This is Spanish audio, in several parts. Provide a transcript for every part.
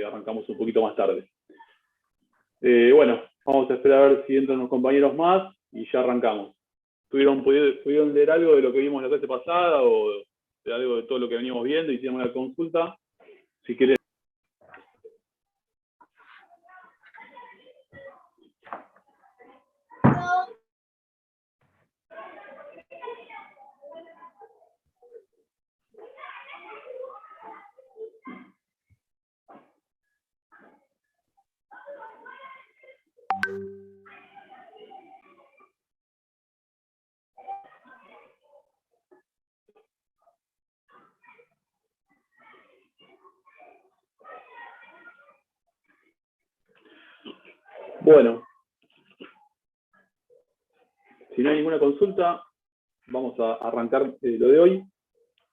arrancamos un poquito más tarde. Bueno, vamos a esperar a ver si entran los compañeros más y ya arrancamos. ¿Pudieron leer algo de lo que vimos la clase pasada o de algo de todo lo que veníamos viendo? Hicieron una consulta. Si quieren. Bueno, si no hay ninguna consulta, vamos a arrancar lo de hoy.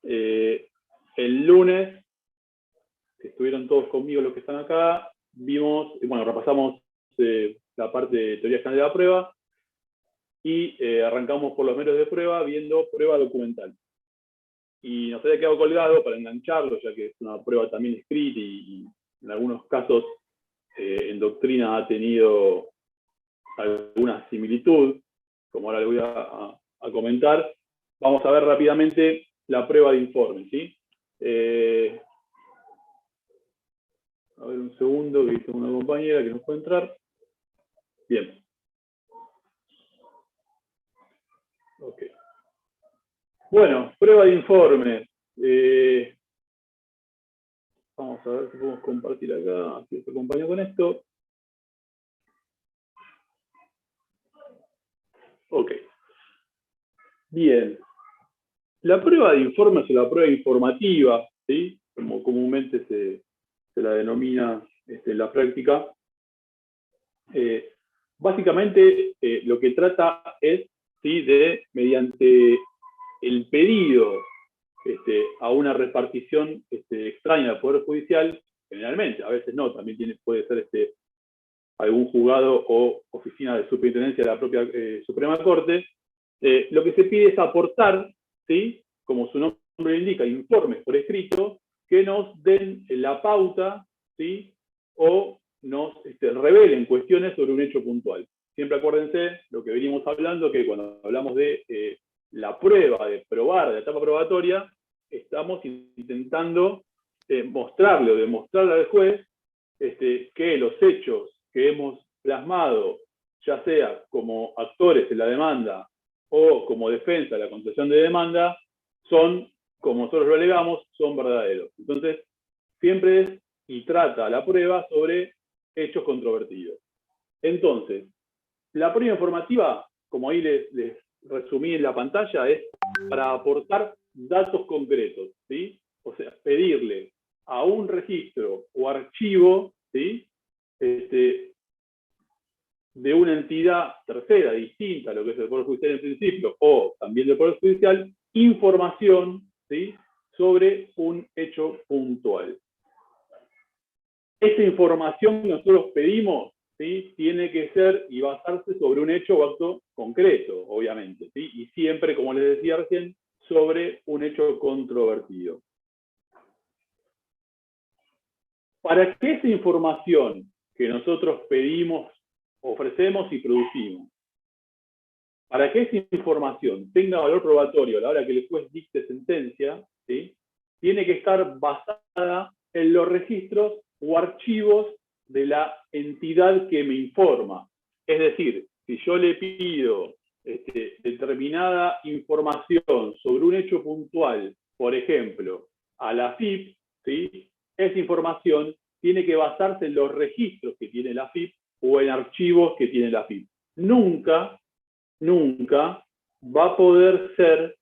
El lunes, que estuvieron todos conmigo los que están acá, repasamos la parte de teoría general de la prueba y arrancamos por los medios de prueba viendo prueba documental. Y nos había quedado colgado para engancharlo, ya que es una prueba también escrita y en algunos casos en doctrina ha tenido alguna similitud, como ahora le voy a comentar. Vamos a ver rápidamente la prueba de informe, ¿sí? A ver un segundo, que tengo una compañera que nos puede entrar. Bien. Ok. Bueno, prueba de informe. Vamos a ver si podemos compartir acá, si os acompaño con esto. Ok. Bien. La prueba de informe es la prueba informativa, ¿sí? Como comúnmente se la denomina en la práctica. Básicamente lo que trata es, ¿sí?, de, mediante el pedido a una repartición extraña del Poder Judicial, generalmente, a veces no, también puede ser algún juzgado o oficina de superintendencia de la propia Suprema Corte, lo que se pide es aportar, ¿sí?, como su nombre indica, informes por escrito que nos den la pauta, ¿sí?, o nos revelen cuestiones sobre un hecho puntual. Siempre acuérdense lo que venimos hablando, que cuando hablamos de la prueba, de probar, de la etapa probatoria, estamos intentando mostrarle o demostrarle al juez que los hechos que hemos plasmado, ya sea como actores en la demanda o como defensa de la concesión de demanda, son, como nosotros lo alegamos, son verdaderos. Entonces, siempre es y trata la prueba sobre hechos controvertidos. Entonces, la prueba informativa, como ahí les resumí en la pantalla, es para aportar datos concretos, ¿sí? O sea, pedirle a un registro o archivo, ¿sí?, de una entidad tercera, distinta a lo que es el Poder Judicial en principio, o también del Poder Judicial, información, ¿sí?, sobre un hecho puntual. Esa información que nosotros pedimos, ¿sí?, tiene que ser y basarse sobre un hecho o acto concreto, obviamente, ¿sí?, y siempre, como les decía recién, sobre un hecho controvertido. Para que esa información que nosotros pedimos, ofrecemos y producimos, para que esa información tenga valor probatorio a la hora que el juez dicte sentencia, ¿sí?, tiene que estar basada en los registros o archivos de la entidad que me informa. Es decir, si yo le pido determinada información sobre un hecho puntual, por ejemplo, a la AFIP, ¿sí?, esa información tiene que basarse en los registros que tiene la AFIP o en archivos que tiene la AFIP. Nunca va a poder ser,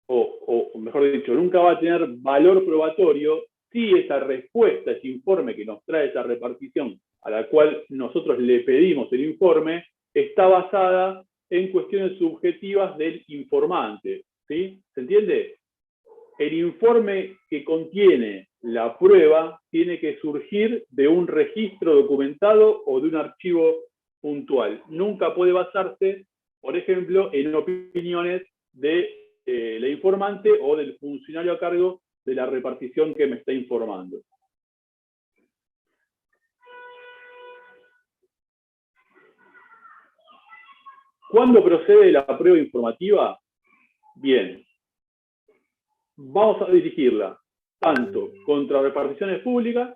o mejor dicho, nunca va a tener valor probatorio si esa respuesta, ese informe que nos trae esa repartición a la cual nosotros le pedimos el informe, está basada en cuestiones subjetivas del informante, ¿sí? ¿Se entiende? El informe que contiene la prueba tiene que surgir de un registro documentado o de un archivo puntual. Nunca puede basarse, por ejemplo, en opiniones de la informante o del funcionario a cargo de la repartición que me está informando. ¿Cuándo procede la prueba informativa? Bien, vamos a dirigirla tanto contra reparticiones públicas,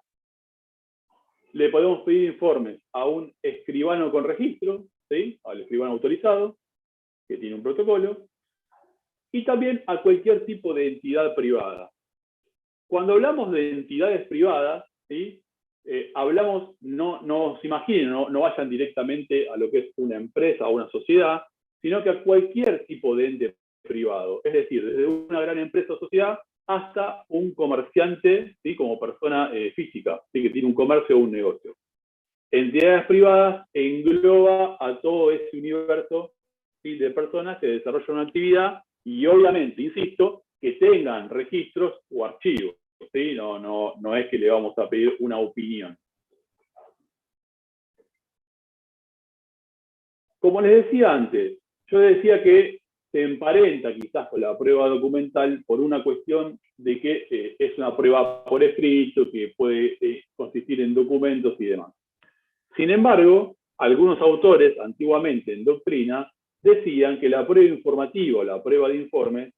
le podemos pedir informes a un escribano con registro, ¿sí? Al escribano autorizado, que tiene un protocolo, y también a cualquier tipo de entidad privada. Cuando hablamos de entidades privadas, ¿sí? Hablamos, no se imaginen, no vayan directamente a lo que es una empresa o una sociedad, sino que a cualquier tipo de ente privado. Es decir, desde una gran empresa o sociedad hasta un comerciante, ¿sí? Como persona física, ¿sí? Que tiene un comercio o un negocio. Entidades privadas engloba a todo ese universo, ¿sí? De personas que desarrollan una actividad y obviamente, insisto, que tengan registros o archivos. ¿Sí? No es que le vamos a pedir una opinión. Como les decía antes, yo decía que se emparenta quizás con la prueba documental por una cuestión de que es una prueba por escrito, que puede consistir en documentos y demás. Sin embargo, algunos autores, antiguamente en doctrina, decían que la prueba informativa, la prueba de informe,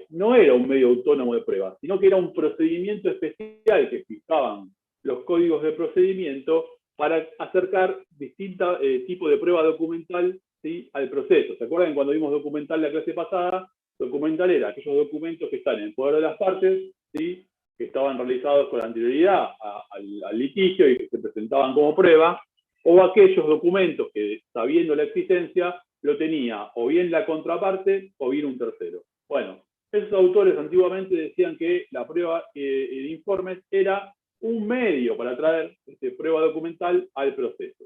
no era un medio autónomo de prueba, sino que era un procedimiento especial que fijaban los códigos de procedimiento para acercar distintos tipos de prueba documental, ¿sí? Al proceso. ¿Se acuerdan cuando vimos documental la clase pasada? Documental era aquellos documentos que están en poder de las partes, ¿sí? Que estaban realizados con anterioridad al litigio y que se presentaban como prueba, o aquellos documentos que, sabiendo la existencia, lo tenía o bien la contraparte o bien un tercero. Bueno, esos autores antiguamente decían que la prueba de informes era un medio para traer prueba documental al proceso.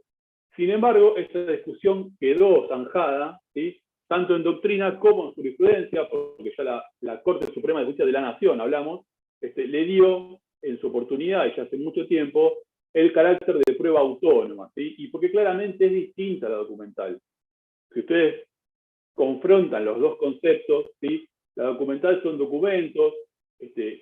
Sin embargo, esta discusión quedó zanjada, ¿sí? Tanto en doctrina como en jurisprudencia, porque ya la Corte Suprema de Justicia de la Nación, hablamos, le dio en su oportunidad, y ya hace mucho tiempo, el carácter de prueba autónoma, ¿sí? Y porque claramente es distinta a la documental. Si ustedes confrontan los dos conceptos, ¿sí? La documental son documentos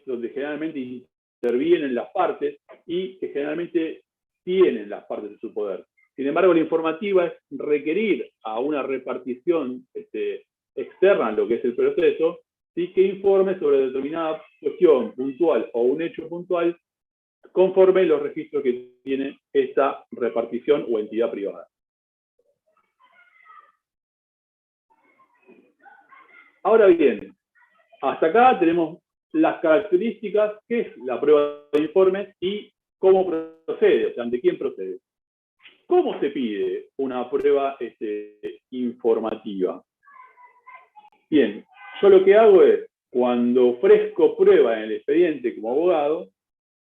donde generalmente intervienen las partes y que generalmente tienen las partes de su poder. Sin embargo, la informativa es requerir a una repartición externa a lo que es el proceso, ¿sí? Que informe sobre determinada cuestión puntual o un hecho puntual conforme los registros que tiene esta repartición o entidad privada. Ahora bien, hasta acá tenemos las características, qué es la prueba de informes y cómo procede, o sea, ante quién procede. ¿Cómo se pide una prueba informativa? Bien, yo lo que hago es, cuando ofrezco prueba en el expediente como abogado,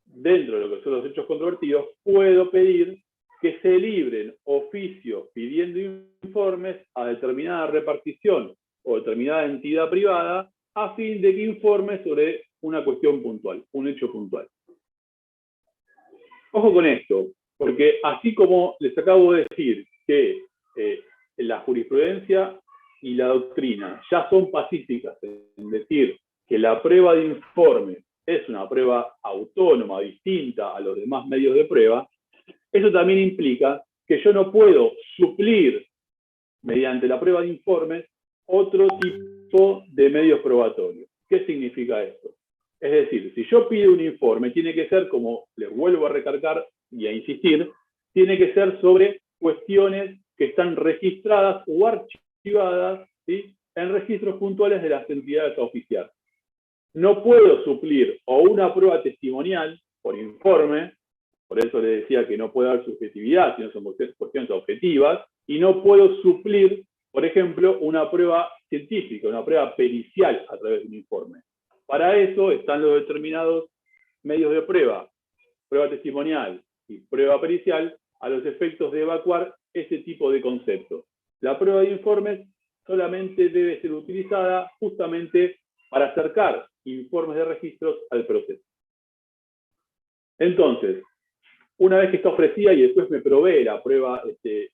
dentro de lo que son los hechos controvertidos, puedo pedir que se libren oficios pidiendo informes a determinada repartición o determinada entidad privada a fin de que informe sobre una cuestión puntual, un hecho puntual. Ojo con esto, porque así como les acabo de decir que la jurisprudencia y la doctrina ya son pacíficas en decir que la prueba de informe es una prueba autónoma, distinta a los demás medios de prueba, eso también implica que yo no puedo suplir, mediante la prueba de informes, otro tipo de medios probatorios. ¿Qué significa esto? Es decir, si yo pido un informe, tiene que ser, como les vuelvo a recargar y a insistir, tiene que ser sobre cuestiones que están registradas o archivadas, ¿sí? En registros puntuales de las entidades oficiales. No puedo suplir o una prueba testimonial por informe, por eso le decía que no puede haber subjetividad, sino son cuestiones objetivas, y no puedo suplir, por ejemplo, una prueba científica, una prueba pericial a través de un informe. Para eso están los determinados medios de prueba testimonial y prueba pericial, a los efectos de evacuar ese tipo de conceptos. La prueba de informes solamente debe ser utilizada justamente para acercar informes de registros al proceso. Entonces, una vez que está ofrecida y después me provee la prueba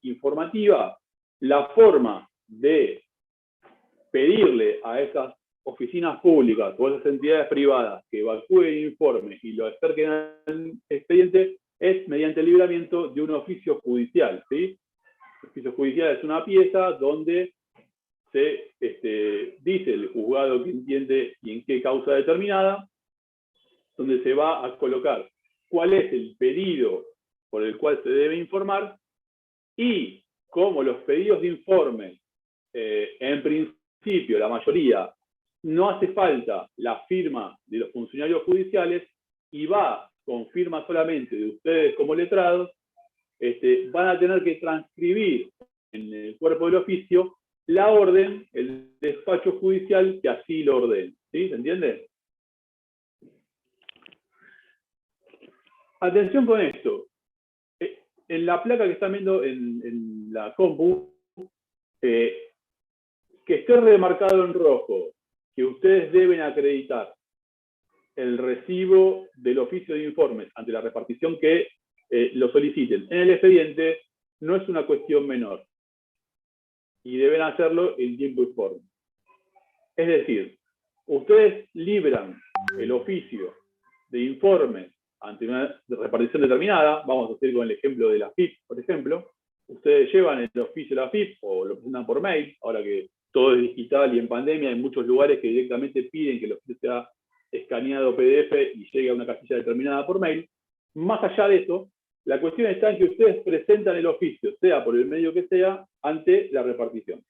informativa, la forma de pedirle a esas oficinas públicas o esas entidades privadas que evacúen informes y lo acerquen al expediente es mediante el libramiento de un oficio judicial, ¿sí? oficio judicial es una pieza donde se dice el juzgado que entiende y en qué causa determinada, donde se va a colocar cuál es el pedido por el cual se debe informar y como los pedidos de informe, en principio, la mayoría, no hace falta la firma de los funcionarios judiciales y va con firma solamente de ustedes como letrados, van a tener que transcribir en el cuerpo del oficio la orden, el despacho judicial que así lo ordene. ¿Sí? ¿Se entiende? Atención con esto. En la placa que están viendo en la compu, que esté remarcado en rojo que ustedes deben acreditar el recibo del oficio de informes ante la repartición que lo soliciten en el expediente, no es una cuestión menor. Y deben hacerlo en tiempo y forma. Es decir, ustedes libran el oficio de informes ante una repartición determinada, vamos a hacer con el ejemplo de la FIP, por ejemplo, ustedes llevan el oficio de la FIP o lo presentan por mail, ahora que todo es digital y en pandemia hay muchos lugares que directamente piden que el oficio sea escaneado PDF y llegue a una casilla determinada por mail. Más allá de eso, la cuestión está en que ustedes presentan el oficio, sea por el medio que sea, ante la repartición.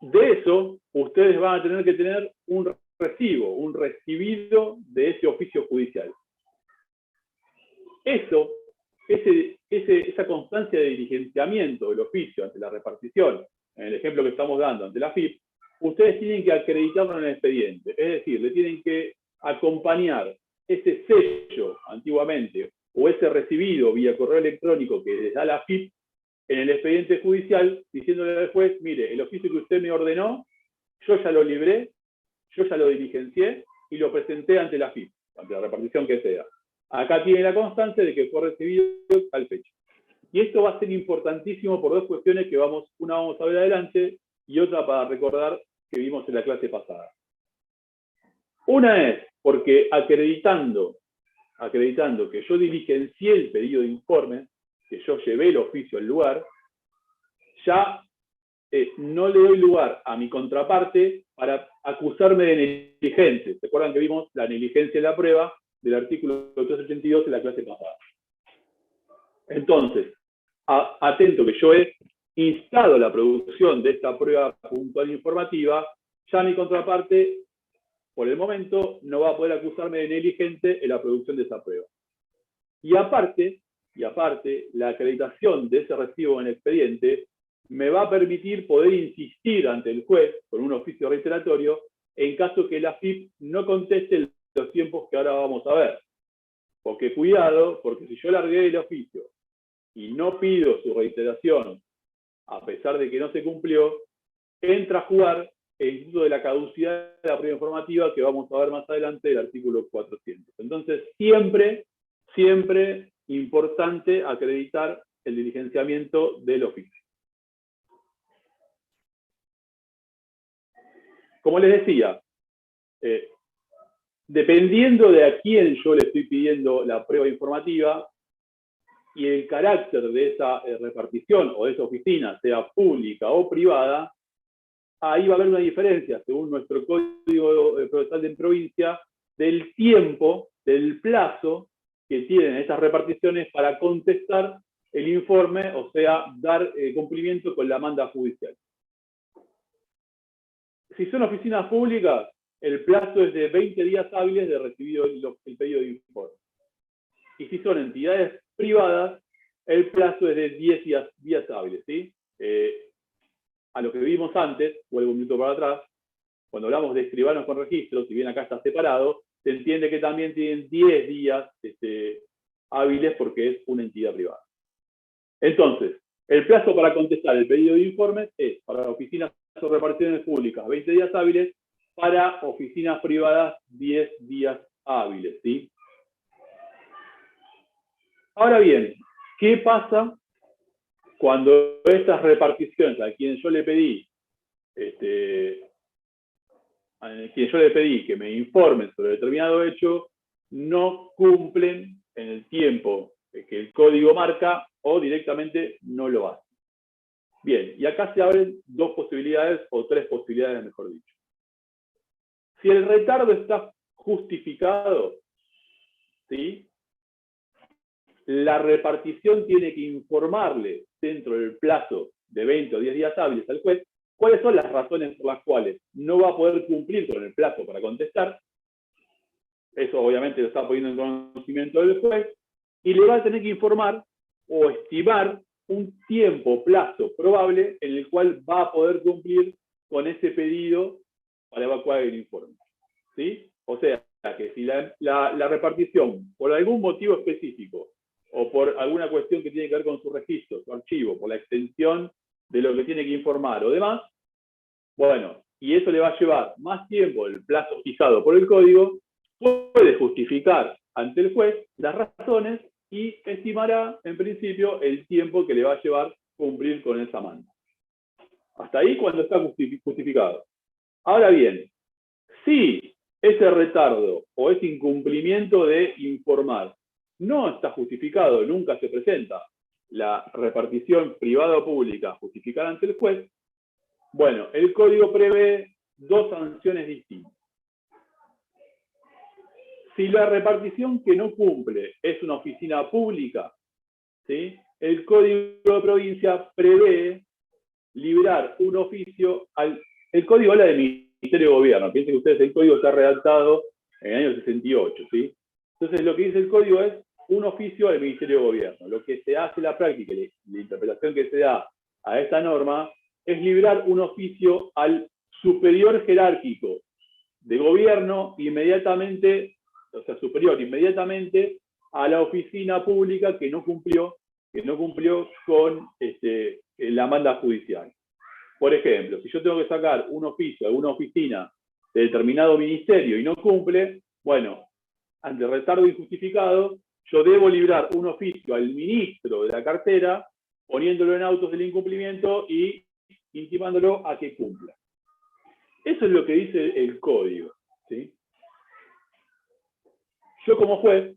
De eso, ustedes van a tener que tener un recibo, un recibido de ese oficio judicial. Eso, esa constancia de diligenciamiento del oficio ante la repartición, en el ejemplo que estamos dando ante la FIP, ustedes tienen que acreditarlo en el expediente. Es decir, le tienen que acompañar ese sello antiguamente o ese recibido vía correo electrónico que les da la FIP en el expediente judicial, diciéndole al juez, mire, el oficio que usted me ordenó, yo ya lo libré, yo ya lo diligencié y lo presenté ante la FIP, ante la repartición que sea. Acá tiene la constancia de que fue recibido tal fecha. Y esto va a ser importantísimo por dos cuestiones que una vamos a ver adelante y otra para recordar que vimos en la clase pasada. Una es porque acreditando que yo diligencié el pedido de informe, que yo llevé el oficio al lugar, ya no le doy lugar a mi contraparte para acusarme de negligente. ¿Se acuerdan que vimos la negligencia en la prueba del artículo 382 en la clase pasada? Entonces, atento que yo he instado la producción de esta prueba puntual informativa, ya mi contraparte, por el momento, no va a poder acusarme de negligente en la producción de esa prueba. Y aparte, la acreditación de ese recibo en el expediente me va a permitir poder insistir ante el juez con un oficio reiteratorio en caso que la FIP no conteste los tiempos que ahora vamos a ver. Porque cuidado, porque si yo largué el oficio y no pido su reiteración, a pesar de que no se cumplió, entra a jugar el instituto de la caducidad de la prueba informativa que vamos a ver más adelante del artículo 400. Entonces, siempre importante acreditar el diligenciamiento del oficio. Como les decía, dependiendo de a quién yo le estoy pidiendo la prueba informativa y el carácter de esa repartición o de esa oficina, sea pública o privada, ahí va a haber una diferencia, según nuestro Código Procesal de provincia, del tiempo, del plazo que tienen estas reparticiones para contestar el informe, o sea, dar cumplimiento con la manda judicial. Si son oficinas públicas, el plazo es de 20 días hábiles de recibido el pedido de informe. Y si son entidades privadas, el plazo es de 10 días hábiles. ¿Sí? A lo que vimos antes, vuelvo un minuto para atrás, cuando hablamos de escribanos con registro, si bien acá está separado, se entiende que también tienen 10 días hábiles porque es una entidad privada. Entonces, el plazo para contestar el pedido de informes es para oficinas o reparticiones públicas 20 días hábiles, para oficinas privadas 10 días hábiles. ¿Sí? Ahora bien, ¿qué pasa cuando estas reparticiones a quien yo le pedí que me informen sobre determinado hecho no cumplen en el tiempo que el código marca o directamente no lo hace. Bien, y acá se abren dos posibilidades, o tres posibilidades, mejor dicho. Si el retardo está justificado, ¿sí?, la repartición tiene que informarle dentro del plazo de 20 o 10 días hábiles al juez cuáles son las razones por las cuales no va a poder cumplir con el plazo para contestar. Eso obviamente lo está poniendo en conocimiento del juez, y le va a tener que informar o estimar un tiempo, plazo probable en el cual va a poder cumplir con ese pedido para evacuar el informe, ¿sí? O sea, que si la repartición, por algún motivo específico, o por alguna cuestión que tiene que ver con su registro, su archivo, por la extensión de lo que tiene que informar o demás, bueno, y eso le va a llevar más tiempo del plazo fijado por el código, puede justificar ante el juez las razones y estimará, en principio, el tiempo que le va a llevar cumplir con esa manda. Hasta ahí cuando está justificado. Ahora bien, si ese retardo o ese incumplimiento de informar no está justificado, nunca se presenta la repartición privada o pública justificada ante el juez, bueno, el código prevé dos sanciones distintas. Si la repartición que no cumple es una oficina pública, ¿sí?, el Código de Provincia prevé librar un oficio al... El código habla del Ministerio de Gobierno. Piensen que ustedes, el código está redactado en el año 68, ¿sí? Entonces, lo que dice el código es un oficio al Ministerio de Gobierno. Lo que se hace en la práctica, la interpretación que se da a esta norma, es librar un oficio al superior jerárquico de gobierno inmediatamente, o sea, superior inmediatamente a la oficina pública que no cumplió con la manda judicial. Por ejemplo, si yo tengo que sacar un oficio de una oficina de determinado ministerio y no cumple, bueno, ante retardo injustificado, yo debo librar un oficio al ministro de la cartera, poniéndolo en autos del incumplimiento y intimándolo a que cumpla. Eso es lo que dice el código, ¿sí? Yo como juez,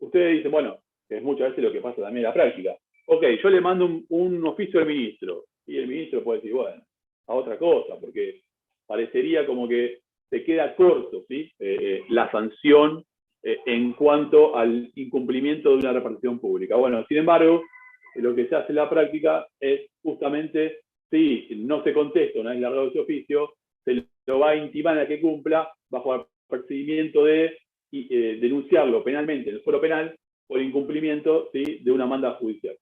ustedes dicen, bueno, que es muchas veces lo que pasa también en la práctica. Ok, yo le mando un oficio al ministro, y el ministro puede decir, bueno, a otra cosa, porque parecería como que se queda corto, ¿sí?, la sanción en cuanto al incumplimiento de una repartición pública. Bueno, sin embargo, lo que se hace en la práctica es justamente, si no se contesta una vez largado ese oficio, se lo va a intimar a que cumpla bajo el procedimiento de denunciarlo penalmente en el fuero penal por incumplimiento, ¿sí?, de una manda judicial.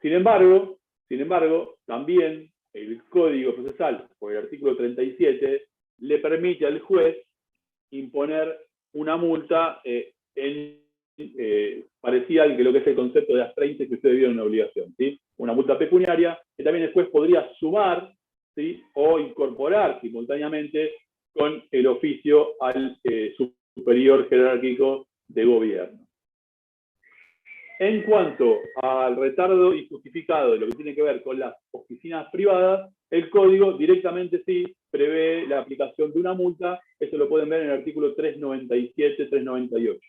Sin embargo, también el Código Procesal, por el artículo 37, le permite al juez imponer una multa parecida a lo que es el concepto de las 30 que ustedes vieron en la obligación, ¿sí? Una multa pecuniaria que también el juez podría sumar, ¿sí?, o incorporar simultáneamente con el oficio al superior jerárquico de gobierno. En cuanto al retardo injustificado de lo que tiene que ver con las oficinas privadas, el código directamente sí prevé la aplicación de una multa. Eso lo pueden ver en el artículo 397, 398.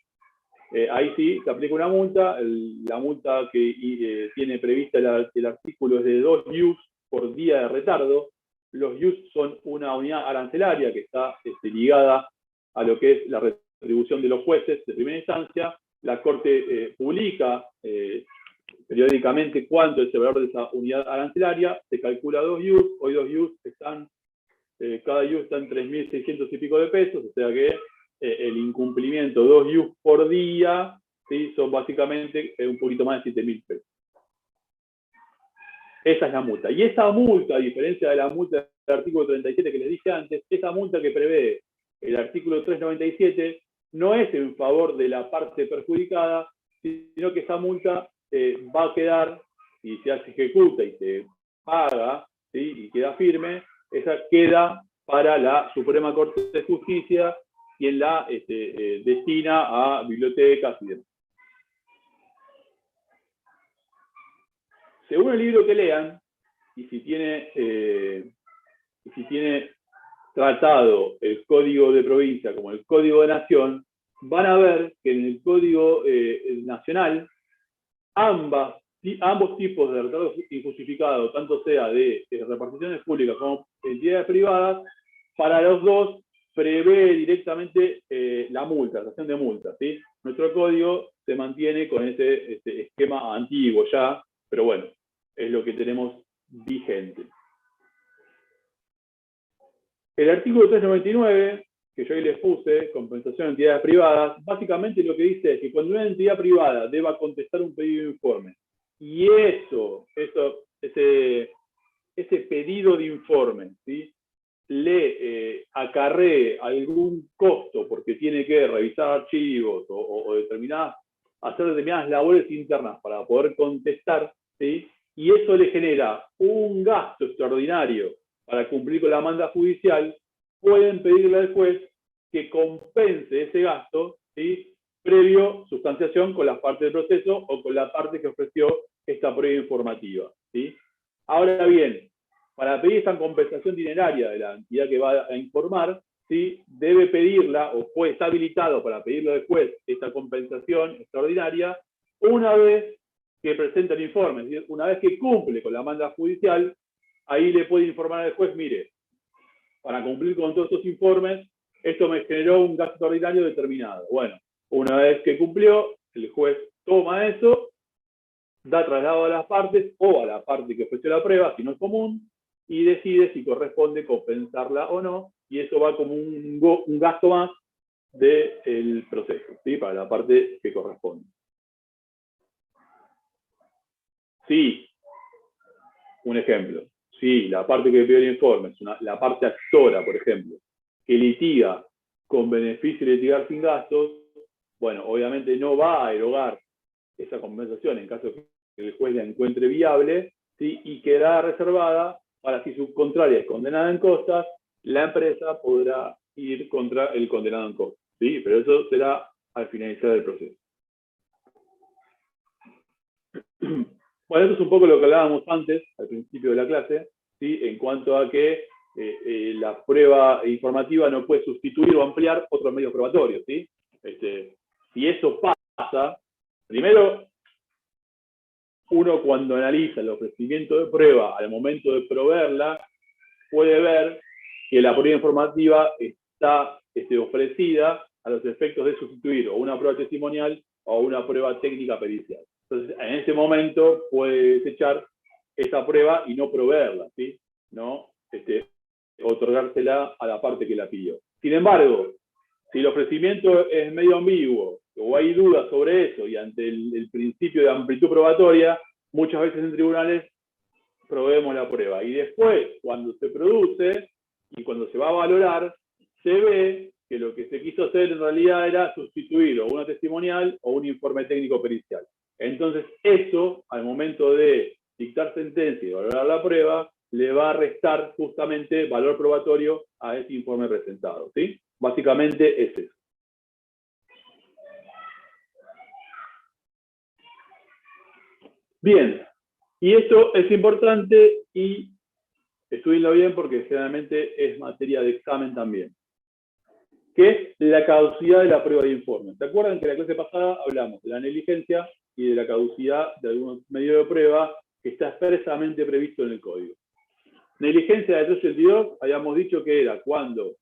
Ahí sí se aplica una multa. La multa que tiene prevista el artículo es de 2 ius por día de retardo. Los ius son una unidad arancelaria que está ligada a lo que es la retribución de los jueces de primera instancia. La Corte publica periódicamente cuánto es el valor de esa unidad arancelaria, se calcula 2 ius, hoy 2 ius están, cada ius está en 3.600 y pico de pesos, o sea que el incumplimiento 2 ius por día, ¿sí?, son básicamente un poquito más de 7.000 pesos. Esa es la multa. Y esa multa, a diferencia de la multa del artículo 37 que les dije antes, esa multa que prevé el artículo 397 no es en favor de la parte perjudicada, sino que esa multa va a quedar, si se ejecuta y se paga, ¿sí?, y queda firme, esa queda para la Suprema Corte de Justicia, quien la destina a bibliotecas y demás. Según el libro que lean, y si tiene tratado el Código de Provincia como el Código de Nación, van a ver que en el Código Nacional ambos tipos de retardos injustificados, tanto sea de reparticiones públicas como entidades privadas, para los dos prevé directamente la multa, la sanción de multa, ¿sí? Nuestro código se mantiene con ese esquema antiguo ya, pero bueno, es lo que tenemos vigente. El artículo 399, que yo ahí les puse, compensación a entidades privadas, básicamente lo que dice es que cuando una entidad privada deba contestar un pedido de informe, y ese pedido de informe, ¿sí?, le acarree algún costo porque tiene que revisar archivos o hacer determinadas labores internas para poder contestar, ¿sí?, y eso le genera un gasto extraordinario para cumplir con la demanda judicial, pueden pedirle al juez que compense ese gasto, ¿sí?, previo sustanciación con la parte del proceso o con la parte que ofreció esta prueba informativa, ¿sí? Ahora bien, para pedir esta compensación dineraria de la entidad que va a informar, ¿sí?, debe pedirla, o puede estar habilitado para pedirle al juez esta compensación extraordinaria, una vez que presenta el informe, es decir, una vez que cumple con la demanda judicial, ahí le puede informar al juez, mire, para cumplir con todos estos informes, esto me generó un gasto extraordinario determinado. Bueno, una vez que cumplió, el juez toma eso, da traslado a las partes o a la parte que ofreció la prueba, si no es común, y decide si corresponde compensarla o no, y eso va como un gasto más del proceso, ¿sí?, para la parte que corresponde. Sí, un ejemplo. Sí, la parte que pidió el informe, la parte actora, por ejemplo, que litiga con beneficio de litigar sin gastos, bueno, obviamente no va a erogar esa compensación en caso de que el juez la encuentre viable, ¿sí?, y queda reservada para si su contraria es condenada en costas, la empresa podrá ir contra el condenado en costas, ¿sí? Pero eso será al finalizar el proceso. Bueno, eso es un poco lo que hablábamos antes, al principio de la clase, ¿sí?, en cuanto a que la prueba informativa no puede sustituir o ampliar otros medios probatorios, ¿sí? Si eso pasa, primero, uno cuando analiza el ofrecimiento de prueba al momento de proveerla, puede ver que la prueba informativa está ofrecida a los efectos de sustituir o una prueba testimonial o una prueba técnica pericial. Entonces, en ese momento puede desechar esa prueba y no proveerla, ¿sí?, no otorgársela a la parte que la pidió. Sin embargo, si el ofrecimiento es medio ambiguo o hay dudas sobre eso y ante el principio de amplitud probatoria, muchas veces en tribunales proveemos la prueba. Y después, cuando se produce y cuando se va a valorar, se ve que lo que se quiso hacer en realidad era sustituir o una testimonial o un informe técnico pericial. Entonces, eso, al momento de dictar sentencia y valorar la prueba, le va a restar justamente valor probatorio a ese informe presentado, ¿sí? Básicamente es eso. Bien, y esto es importante y estudienlo bien porque generalmente es materia de examen también, que es la caducidad de la prueba de informe. ¿Se acuerdan que en la clase pasada hablamos de la negligencia y de la caducidad de algunos medios de prueba que está expresamente previsto en el código? Negligencia de 382, habíamos dicho que era cuando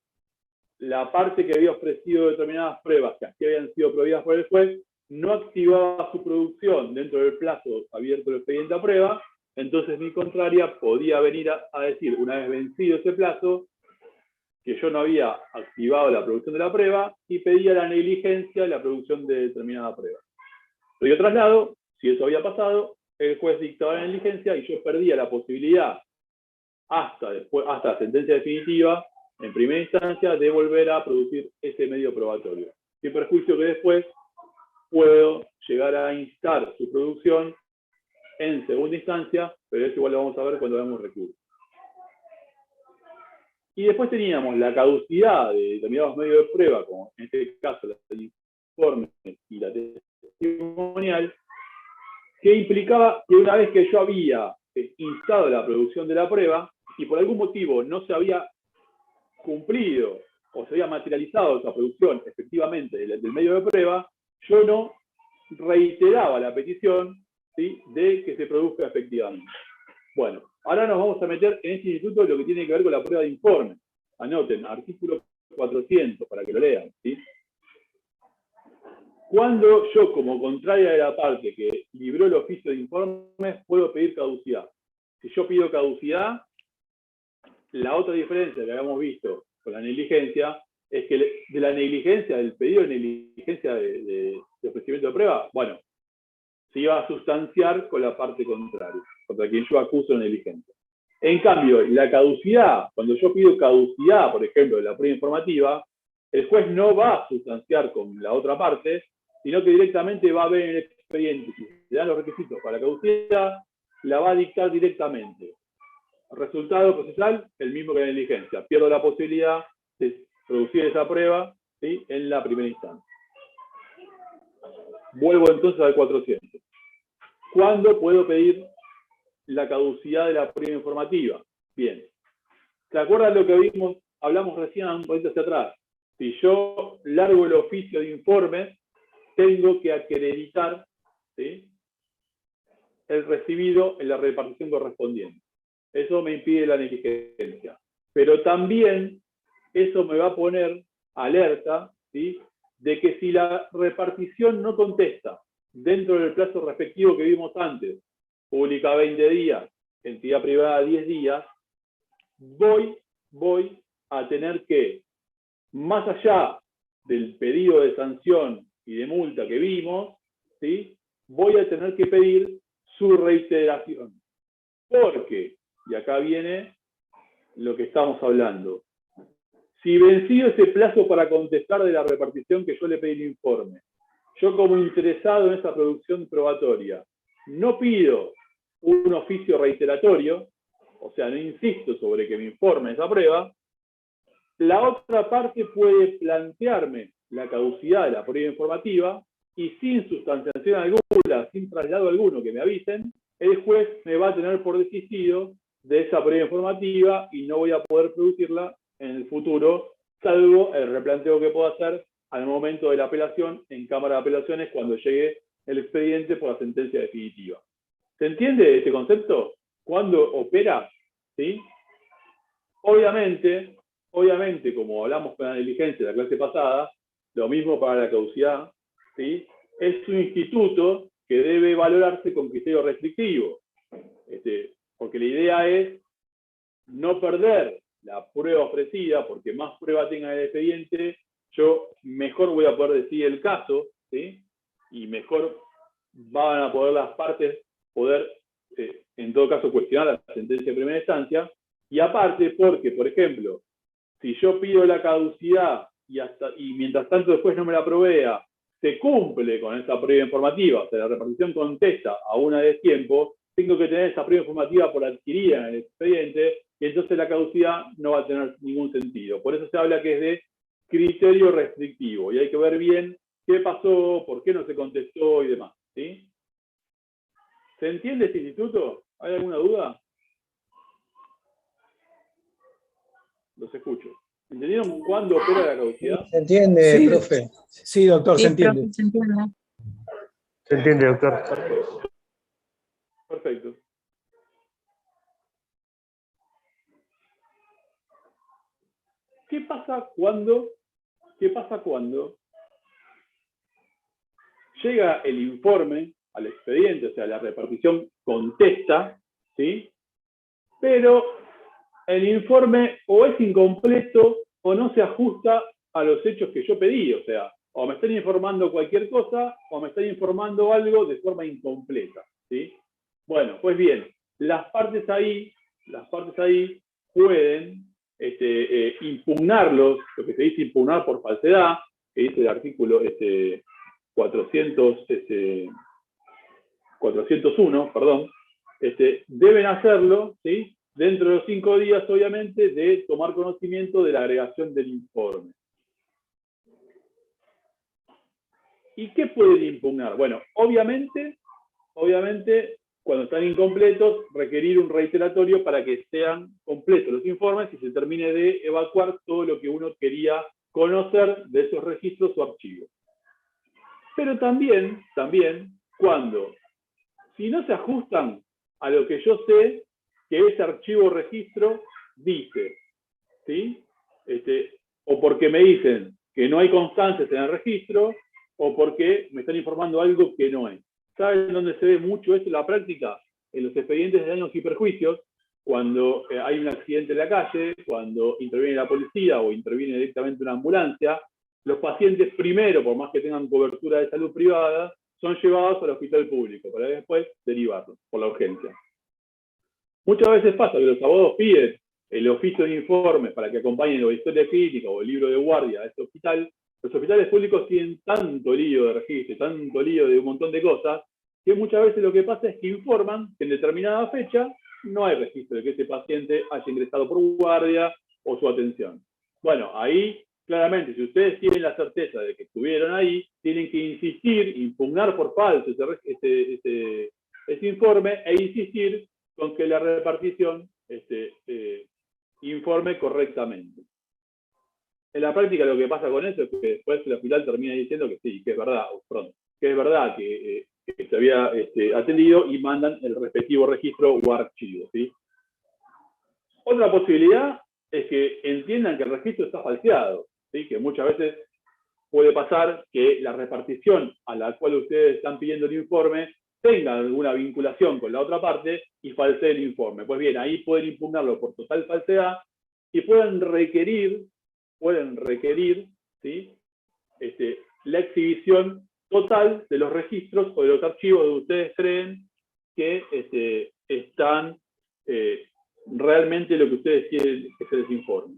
la parte que había ofrecido determinadas pruebas que así habían sido prohibidas por el juez no activaba su producción dentro del plazo abierto del expediente a prueba, entonces mi contraria podía venir a decir, una vez vencido ese plazo, que yo no había activado la producción de la prueba y pedía la negligencia de la producción de determinada prueba. Pero yo traslado, si eso había pasado, el juez dictaba la negligencia y yo perdía la posibilidad hasta la sentencia definitiva, en primera instancia, de volver a producir ese medio probatorio. Sin perjuicio que después puedo llegar a instar su producción en segunda instancia, pero eso igual lo vamos a ver cuando veamos recurso. Y después teníamos la caducidad de determinados medios de prueba, como en este caso el informe y la testimonial, que implicaba que una vez que yo había instado la producción de la prueba y por algún motivo no se había cumplido o se había materializado esa producción efectivamente del medio de prueba, yo no reiteraba la petición, ¿sí?, de que se produzca efectivamente. Bueno, ahora nos vamos a meter en este instituto lo que tiene que ver con la prueba de informe. Anoten, artículo 400, para que lo lean, ¿sí? Cuando yo, como contraria de la parte que libró el oficio de informes, puedo pedir caducidad. Si yo pido caducidad, la otra diferencia que habíamos visto con la negligencia es que de la negligencia, del pedido de negligencia de ofrecimiento de prueba, bueno, se iba a sustanciar con la parte contraria, contra quien yo acuso negligencia. En cambio, la caducidad, cuando yo pido caducidad, por ejemplo, de la prueba informativa, el juez no va a sustanciar con la otra parte, sino que directamente va a ver en el expediente, si se dan los requisitos para la caducidad, la va a dictar directamente. Resultado procesal, el mismo que la negligencia. Pierdo la posibilidad de producir esa prueba, ¿sí?, en la primera instancia. Vuelvo entonces al 400. ¿Cuándo puedo pedir la caducidad de la prueba informativa? Bien. ¿Se acuerdan lo que hablamos recién un poquito hacia atrás? Si yo largo el oficio de informes, tengo que acreditar, ¿sí?, el recibido en la repartición correspondiente. Eso me impide la negligencia. Pero también eso me va a poner alerta, ¿sí?, de que si la repartición no contesta dentro del plazo respectivo que vimos antes, pública 20 días, entidad privada 10 días, voy a tener que, más allá del pedido de sanción y de multa que vimos, ¿sí?, voy a tener que pedir su reiteración. Porque, y acá viene lo que estamos hablando, si vencido ese plazo para contestar de la repartición que yo le pedí el informe, yo como interesado en esa producción probatoria, no pido un oficio reiteratorio, o sea, no insisto sobre que me informe esa prueba, la otra parte puede plantearme la caducidad de la prueba informativa y sin sustanciación alguna, sin traslado alguno que me avisen, el juez me va a tener por desistido de esa prueba informativa y no voy a poder producirla en el futuro, salvo el replanteo que puedo hacer al momento de la apelación en Cámara de Apelaciones cuando llegue el expediente por la sentencia definitiva. ¿Se entiende este concepto? ¿Cuándo opera? ¿Sí? Obviamente, como hablamos con la negligencia de la clase pasada, lo mismo para la caducidad, ¿sí?, es un instituto que debe valorarse con criterio restrictivo. Porque la idea es no perder la prueba ofrecida, porque más prueba tenga el expediente, yo mejor voy a poder decidir el caso, ¿sí?, y mejor van a poder las partes en todo caso, cuestionar la sentencia de primera instancia, y aparte porque, por ejemplo, si yo pido la caducidad y mientras tanto después no me la provea, se cumple con esa prueba informativa, o sea, la repartición contesta a una de tiempo, tengo que tener esa prueba informativa por adquirida en el expediente, y entonces la caducidad no va a tener ningún sentido. Por eso se habla que es de criterio restrictivo, y hay que ver bien qué pasó, por qué no se contestó y demás, ¿sí? ¿Se entiende este instituto? ¿Hay alguna duda? Los escucho. ¿Entendieron cuándo opera la caducidad? ¿Se entiende, Sí, profe? sí, doctor, se Sí, entiende. profe, se entiende. Se entiende, doctor. Perfecto. ¿Qué pasa cuando llega el informe al expediente, o sea, la repartición contesta, ¿sí?, pero el informe o es incompleto o no se ajusta a los hechos que yo pedí, o sea, o me están informando cualquier cosa o me están informando algo de forma incompleta, ¿sí? Bueno, pues bien, las partes ahí pueden impugnarlos, lo que se dice impugnar por falsedad, que dice el artículo 401, perdón, deben hacerlo, ¿sí?, dentro de los 5 días, obviamente, de tomar conocimiento de la agregación del informe. ¿Y qué pueden impugnar? Bueno, obviamente cuando están incompletos, requerir un reiteratorio para que sean completos los informes y se termine de evacuar todo lo que uno quería conocer de esos registros o archivos. Pero también, cuando, si no se ajustan a lo que yo sé que ese archivo o registro dice, ¿sí? O porque me dicen que no hay constancias en el registro, o porque me están informando algo que no es. ¿Saben dónde se ve mucho esto en la práctica? En los expedientes de daños y perjuicios, cuando hay un accidente en la calle, cuando interviene la policía o interviene directamente una ambulancia, los pacientes primero, por más que tengan cobertura de salud privada, son llevados al hospital público para después derivarlos por la urgencia. Muchas veces pasa que los abogados piden el oficio de informes para que acompañen la historia clínica o el libro de guardia a este hospital. Los hospitales públicos tienen tanto lío de registro, tanto lío de un montón de cosas, que muchas veces lo que pasa es que informan que en determinada fecha no hay registro de que ese paciente haya ingresado por guardia o su atención. Bueno, ahí claramente, si ustedes tienen la certeza de que estuvieron ahí, tienen que insistir, impugnar por falso ese informe e insistir con que la repartición informe correctamente. En la práctica lo que pasa con eso es que después el hospital termina diciendo que sí, que es verdad, que se había atendido y mandan el respectivo registro o archivo, ¿sí? Otra posibilidad es que entiendan que el registro está falseado, ¿sí? Que muchas veces puede pasar que la repartición a la cual ustedes están pidiendo el informe tenga alguna vinculación con la otra parte y falsee el informe. Pues bien, ahí pueden impugnarlo por total falsedad y pueden requerir, ¿sí? La exhibición total de los registros o de los archivos donde ustedes creen que están realmente lo que ustedes quieren que se les informe.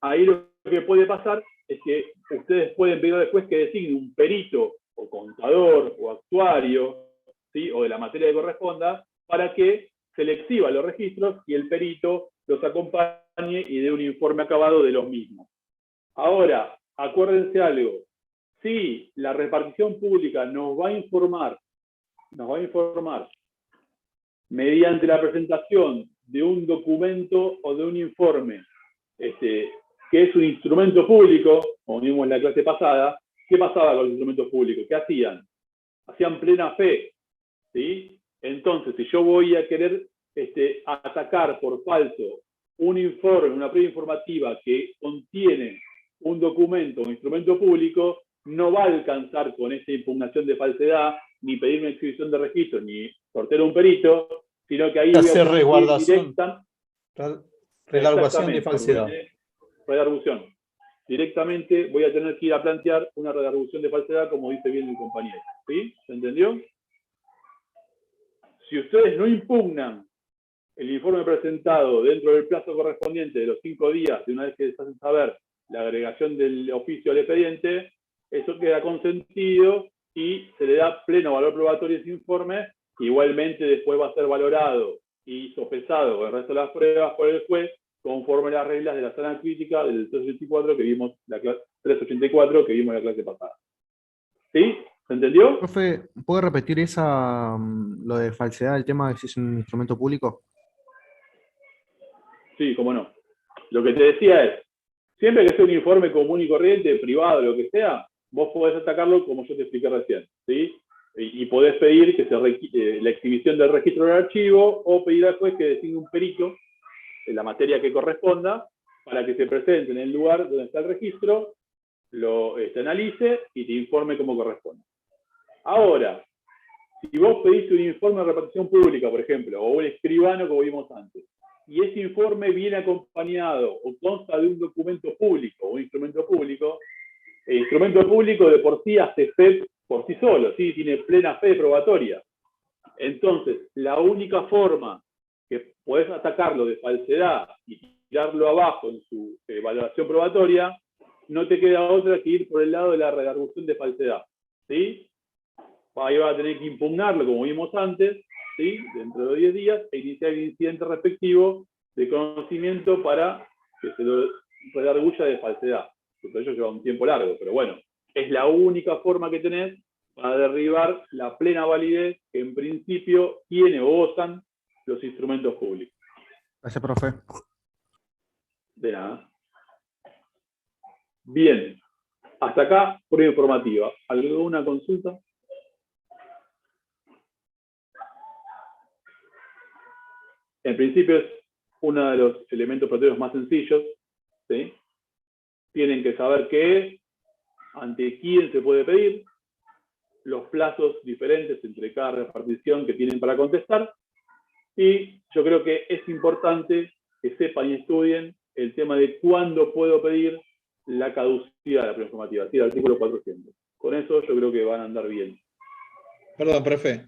Ahí lo que puede pasar es que ustedes pueden pedir después que designe un perito o contador o actuario, ¿sí? O de la materia que corresponda, para que se le exhiba los registros y el perito los acompañe y dé un informe acabado de los mismos. Ahora, acuérdense algo, si la repartición pública nos va a informar mediante la presentación de un documento o de un informe, que es un instrumento público, como vimos en la clase pasada, ¿qué pasaba con los instrumentos públicos? ¿Qué hacían? Hacían plena fe, ¿sí? Entonces, si yo voy a querer atacar por falso un informe, una prueba informativa que contiene un documento o un instrumento público, no va a alcanzar con esa impugnación de falsedad, ni pedir una exhibición de registro, ni sortear un perito, sino que ahí voy a hacer resguardación. Redargución de falsedad. Redargución. Directamente voy a tener que ir a plantear una redargución de falsedad, como dice bien mi compañero. ¿Sí? ¿Se entendió? Si ustedes no impugnan el informe presentado dentro del plazo correspondiente de los 5 días, de una vez que les hacen saber la agregación del oficio al expediente, eso queda consentido y se le da pleno valor probatorio a ese informe, que igualmente después va a ser valorado y sopesado con el resto de las pruebas por el juez, conforme a las reglas de la sala crítica del 384 que vimos la clase 384 que vimos en la clase pasada. ¿Sí? ¿Se entendió? Profe, ¿puede repetir lo de falsedad, el tema de si es un instrumento público? Sí, cómo no. Lo que te decía es, siempre que sea un informe común y corriente, privado, lo que sea, vos podés atacarlo como yo te expliqué recién, ¿sí? Y podés pedir que la exhibición del registro del archivo o pedir al juez que designe un perito en la materia que corresponda para que se presente en el lugar donde está el registro, lo analice y te informe como corresponde. Ahora, si vos pedís un informe de repartición pública, por ejemplo, o un escribano como vimos antes, y ese informe viene acompañado o consta de un documento público o un instrumento público, el instrumento público de por sí hace fe por sí solo, ¿sí? Tiene plena fe probatoria. Entonces, la única forma que podés atacarlo de falsedad y tirarlo abajo en su valoración probatoria, no te queda otra que ir por el lado de la redargución de falsedad, ¿sí? Ahí vas a tener que impugnarlo, como vimos antes, ¿sí? Dentro de 10 días, e iniciar el incidente respectivo de conocimiento para que se lo redarguya de falsedad. Eso lleva un tiempo largo, pero bueno, es la única forma que tenés para derribar la plena validez que en principio tiene o gozan los instrumentos públicos. Gracias, profe. De nada. Bien, hasta acá prueba informativa. ¿Alguna consulta? En principio es uno de los elementos proteicos más sencillos, ¿sí? Tienen que saber qué es, ante quién se puede pedir, los plazos diferentes entre cada repartición que tienen para contestar, y yo creo que es importante que sepan y estudien el tema de cuándo puedo pedir la caducidad de la prueba informativa, ¿sí? El artículo 400. Con eso yo creo que van a andar bien. Perdón, profe.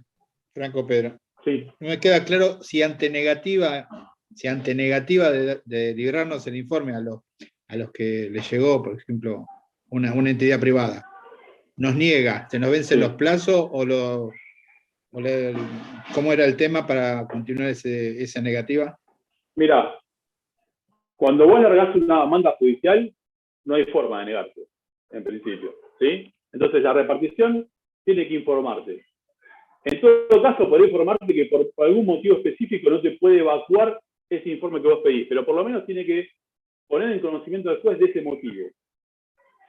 Franco Pedro. Sí. No me queda claro si ante negativa de librarnos el informe a los que les llegó, por ejemplo, una entidad privada, nos niega, ¿se nos vencen los plazos cómo era el tema para continuar esa negativa? Mira, cuando vos largás una demanda judicial, no hay forma de negarse, en principio, ¿sí? Entonces la repartición tiene que informarte. En todo caso, podría informarte que por algún motivo específico no se puede evacuar ese informe que vos pedís, pero por lo menos tiene que poner en conocimiento del juez de ese motivo.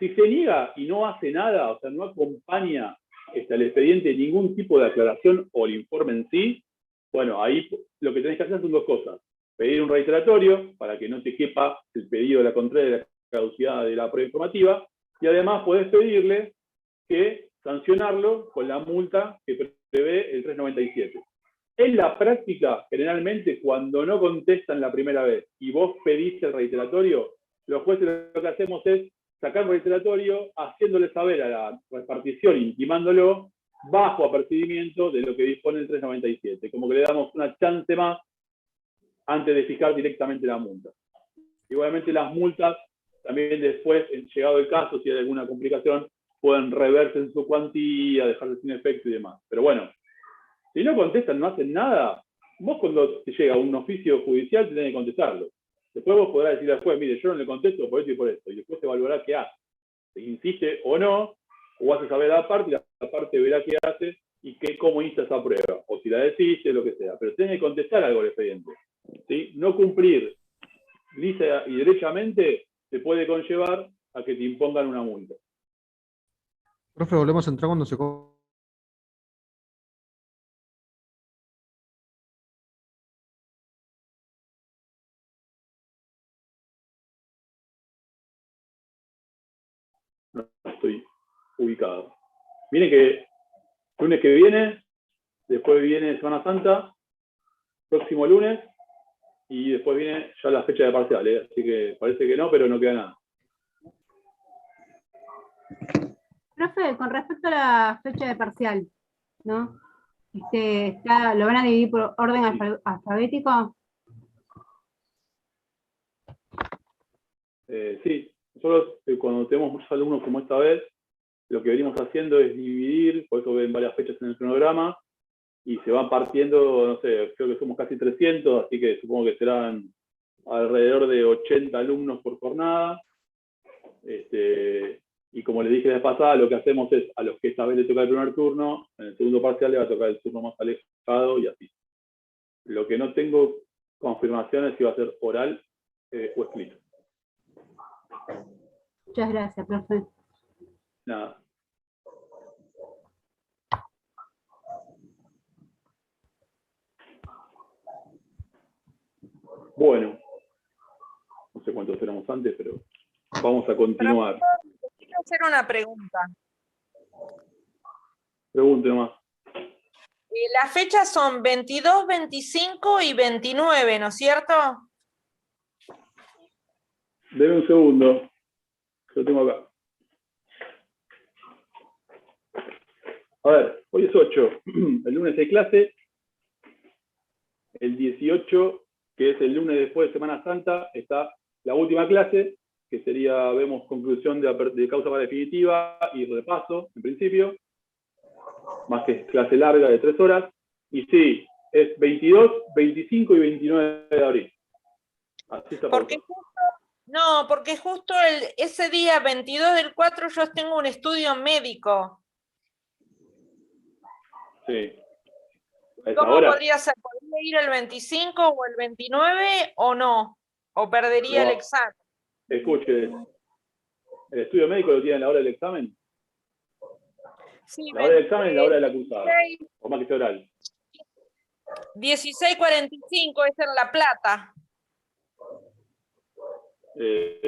Si se niega y no hace nada, o sea, no acompaña al expediente ningún tipo de aclaración o el informe en sí, bueno, ahí lo que tenés que hacer son dos cosas. Pedir un reiteratorio para que no te quepa el pedido de la contraria de la caducidad de la prueba informativa, y además podés pedirle que sancionarlo con la multa que prevé el 397. En la práctica, generalmente, cuando no contestan la primera vez y vos pedís el reiteratorio, los jueces lo que hacemos es sacar el reiteratorio, haciéndole saber a la repartición, intimándolo, bajo apercibimiento de lo que dispone el 397. Como que le damos una chance más antes de fijar directamente la multa. Igualmente las multas, también después, llegado el caso, si hay alguna complicación, pueden reverse en su cuantía, dejarse sin efecto y demás. Pero bueno, si no contestan, no hacen nada, vos cuando te llega un oficio judicial tenés que contestarlo. Después vos podrás decir al juez, mire, yo no le contesto por esto y por esto. Y después se evaluará qué hace. Si insiste o no, o hace saber a la parte, y la parte verá qué hace y cómo insta esa prueba. O si la desiste, lo que sea. Pero tenés que contestar algo al expediente, ¿sí? No cumplir lisa y derechamente te puede conllevar a que te impongan una multa. Profe, volvemos a entrar cuando se... No estoy ubicado. Miren que lunes que viene, después viene Semana Santa, próximo lunes, y después viene ya la fecha de parciales, así que parece que no, pero no queda nada. Profe, con respecto a la fecha de parcial, ¿no? ¿Lo van a dividir por orden alfabético? Sí, nosotros cuando tenemos muchos alumnos como esta vez, lo que venimos haciendo es dividir, por eso ven varias fechas en el cronograma, y se van partiendo, no sé, creo que somos casi 300, así que supongo que serán alrededor de 80 alumnos por jornada. Y como les dije la vez pasada, lo que hacemos es, a los que esta vez les toca el primer turno, en el segundo parcial le va a tocar el turno más alejado y así. Lo que no tengo confirmación es si va a ser oral o escrito. Muchas gracias, profe. Nada. Bueno, no sé cuántos éramos antes, pero vamos a continuar. Quiero hacer una pregunta. Pregunte nomás. Las fechas son 22, 25 y 29, ¿no es cierto? Deme un segundo. Lo tengo acá. A ver, hoy es 8. El lunes hay clase. El 18, que es el lunes después de Semana Santa, está la última clase, que sería, vemos, conclusión de causa para definitiva y repaso, en principio. Más que clase larga de 3 horas. Y sí, es 22, 25 y 29 de abril. Así está. Porque justo ese día 22 del 4 yo tengo un estudio médico. Sí. ¿A esa ¿Cómo hora? podría ser? ¿Podría ir el 25 o el 29 o no? ¿O perdería el No. examen? Escuche, ¿el estudio médico lo tiene a la hora del examen? Sí, La hora del examen es la hora de la cursada, 16, o más que sea oral. 16:45 es en La Plata.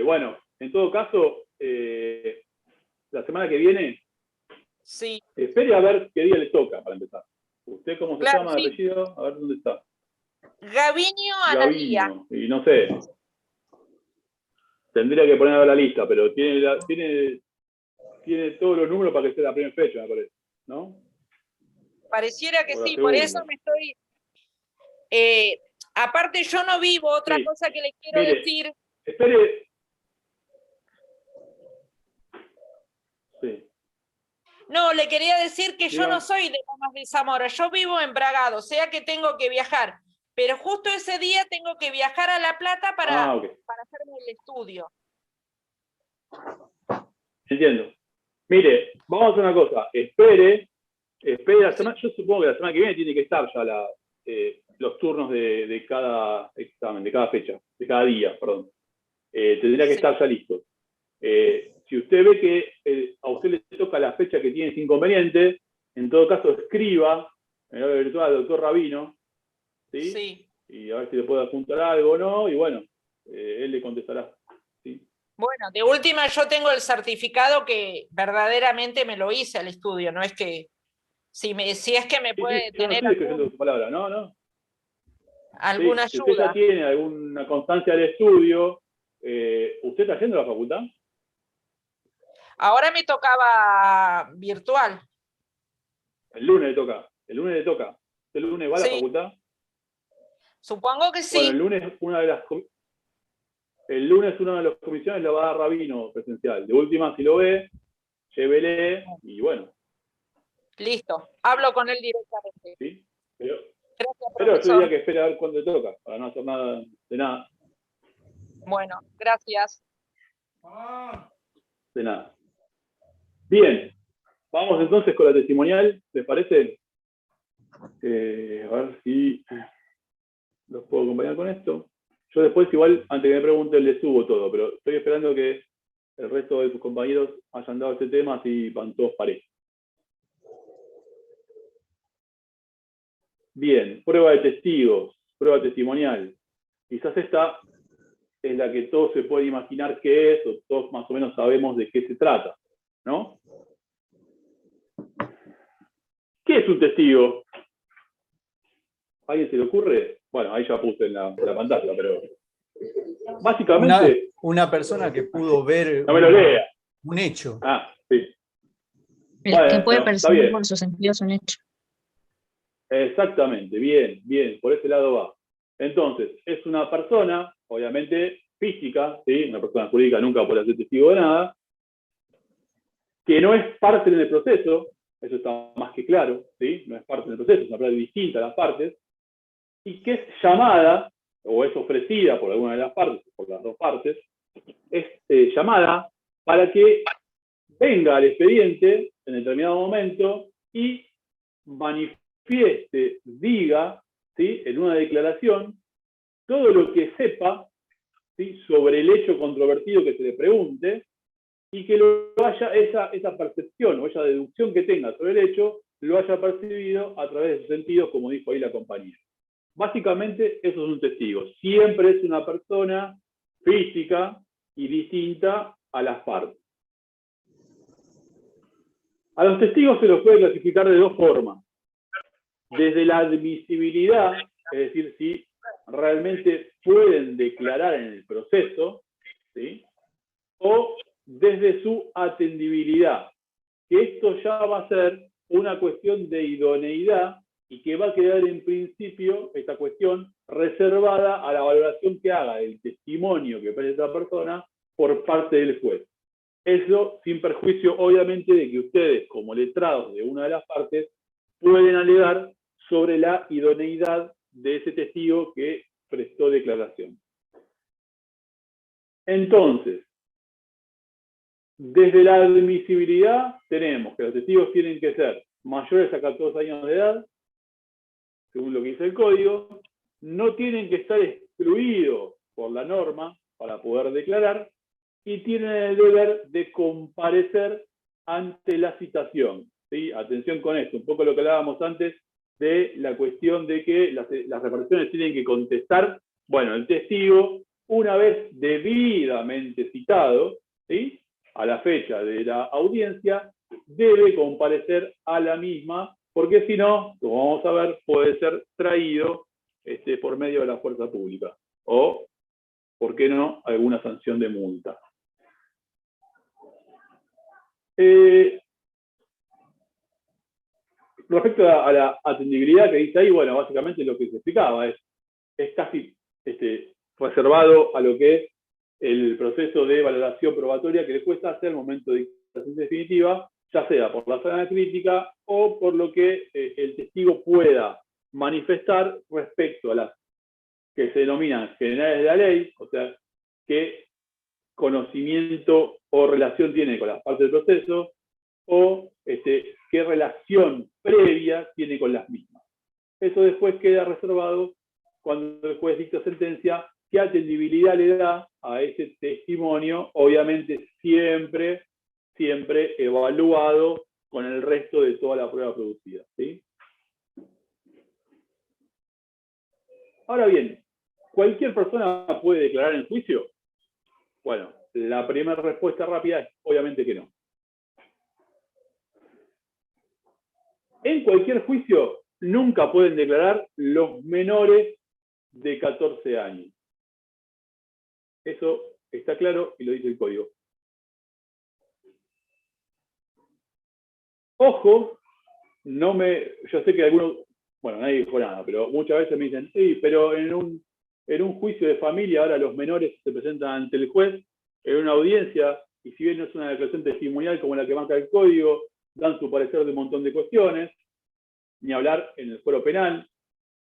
Bueno, en todo caso, la semana que viene, Sí, espere a ver qué día le toca para empezar. ¿Usted cómo se claro, llama de sí. apellido? A ver dónde está. Gavinio Analía. Gaviño, y no sé. Tendría que poner a ver la lista, pero tiene todos los números para que sea la primera fecha, me parece, ¿no? Pareciera que O la sí, por eso segunda. me estoy... aparte yo no vivo, otra Sí. cosa que le quiero Mire, decir, espere. Sí, no, le quería decir que yo no diga. soy de Lomas de Zamora, yo vivo en Bragado, o sea que tengo que viajar, pero justo ese día tengo que viajar a La Plata para Ok. hacerme el estudio. Entiendo. Mire, vamos a hacer una cosa. Espere la semana, yo supongo que la semana que viene tiene que estar ya los turnos de cada examen, de cada fecha, de cada día, perdón. Tendría que Sí. estar ya listo. Si usted ve que a usted le toca la fecha que tiene ese inconveniente, en todo caso escriba en el horario virtual al doctor Rabino, ¿sí? Sí. Y a ver si le puede apuntar algo o no, y bueno, él le contestará. ¿Sí? Bueno, de última yo tengo el certificado que verdaderamente me lo hice al estudio, no es que, si es que me Sí, puede yo no tener estoy describiendo su palabra, no. alguna Sí, si usted ya ayuda. tiene alguna constancia del estudio, ¿usted está yendo a la facultad? Ahora me tocaba virtual. El lunes le toca. ¿Usted el lunes va a la Sí, facultad? supongo que Bueno, sí. el lunes una de las comisiones la va a dar Rabino presencial. De última, si lo ve, llévele y bueno, Listo, hablo con él directamente. ¿sí? Pero Gracias, yo diría profesor. que espere a ver cuándo le toca, para no hacer nada de nada. Bueno, gracias. De nada. Bien, vamos entonces con la testimonial, ¿les parece? A ver si los puedo acompañar con esto. Yo después igual, antes que me pregunten, les subo todo, pero estoy esperando que el resto de sus compañeros hayan dado este tema, así van todos parejos. Bien, prueba de testigos, prueba testimonial. Quizás esta es la que todos se pueden imaginar qué es, o todos más o menos sabemos de qué se trata, ¿no? ¿Qué es un testigo? ¿A alguien se le ocurre? Bueno, ahí ya puse en la pantalla, pero básicamente... Una persona que pudo ver No me lo lea. un hecho. Ah, sí. El Bueno, que puede está percibir bien. con sus sentidos un hecho. Exactamente, bien, por ese lado va. Entonces, es una persona, obviamente física, ¿sí? Una persona jurídica nunca puede ser testigo de nada, que no es parte del proceso, eso está más que claro, ¿sí? No es parte del proceso, es una persona distinta a las partes, y que es llamada, o es ofrecida por alguna de las partes, por las dos partes, es llamada para que venga al expediente en determinado momento y manifieste, diga, ¿sí? En una declaración, todo lo que sepa, ¿sí? Sobre el hecho controvertido que se le pregunte, y que lo haya, esa percepción o esa deducción que tenga sobre el hecho, lo haya percibido a través de sus sentidos, como dijo ahí la compañera. Básicamente, eso es un testigo. Siempre es una persona física y distinta a las partes. A los testigos se los puede clasificar de dos formas. Desde la admisibilidad, es decir, si realmente pueden declarar en el proceso, ¿sí? O desde su atendibilidad, que esto ya va a ser una cuestión de idoneidad y que va a quedar en principio, esta cuestión, reservada a la valoración que haga del testimonio que presta esa persona por parte del juez. Eso sin perjuicio, obviamente, de que ustedes, como letrados de una de las partes, pueden alegar sobre la idoneidad de ese testigo que prestó declaración. Entonces, desde la admisibilidad tenemos que los testigos tienen que ser mayores a 14 años de edad, según lo que dice el código, no tienen que estar excluidos por la norma para poder declarar y tienen el deber de comparecer ante la citación. ¿Sí? Atención con esto, un poco lo que hablábamos antes de la cuestión de que las reparticiones tienen que contestar. Bueno, el testigo, una vez debidamente citado, ¿sí?, a la fecha de la audiencia, debe comparecer a la misma, porque si no, como vamos a ver, puede ser traído por medio de la fuerza pública o, ¿por qué no?, alguna sanción de multa. Respecto a la atendibilidad que dice ahí, bueno, básicamente lo que se explicaba es casi reservado a lo que es el proceso de valoración probatoria que le cuesta hacer al momento de la sentencia definitiva, ya sea por la sala crítica o por lo que el testigo pueda manifestar respecto a las que se denominan generales de la ley, o sea, qué conocimiento o relación tiene con las partes del proceso, o qué relación previa tiene con las mismas. Eso después queda reservado cuando el juez dicta sentencia, qué atendibilidad le da a ese testimonio, obviamente siempre evaluado con el resto de toda la prueba producida, ¿sí? Ahora bien, ¿cualquier persona puede declarar en juicio? Bueno, la primera respuesta rápida es obviamente que no. En cualquier juicio nunca pueden declarar los menores de 14 años. Eso está claro y lo dice el código. Ojo, yo sé que algunos, bueno, nadie dijo nada, pero muchas veces me dicen, sí, pero en un juicio de familia ahora los menores se presentan ante el juez en una audiencia y si bien no es una declaración testimonial como la que marca el código, dan su parecer de un montón de cuestiones, ni hablar en el fuero penal,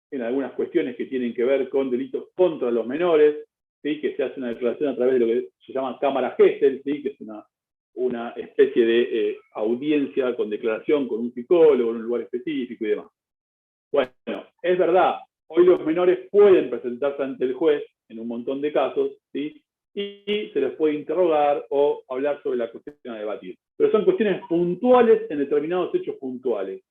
en algunas cuestiones que tienen que ver con delitos contra los menores, ¿sí?, que se hace una declaración a través de lo que se llama cámara Gesell, ¿sí?, que es una especie de audiencia con declaración con un psicólogo en un lugar específico y demás. Bueno, es verdad, hoy los menores pueden presentarse ante el juez en un montón de casos, ¿sí?, y se les puede interrogar o hablar sobre la cuestión a debatir. Pero son cuestiones puntuales en determinados hechos puntuales.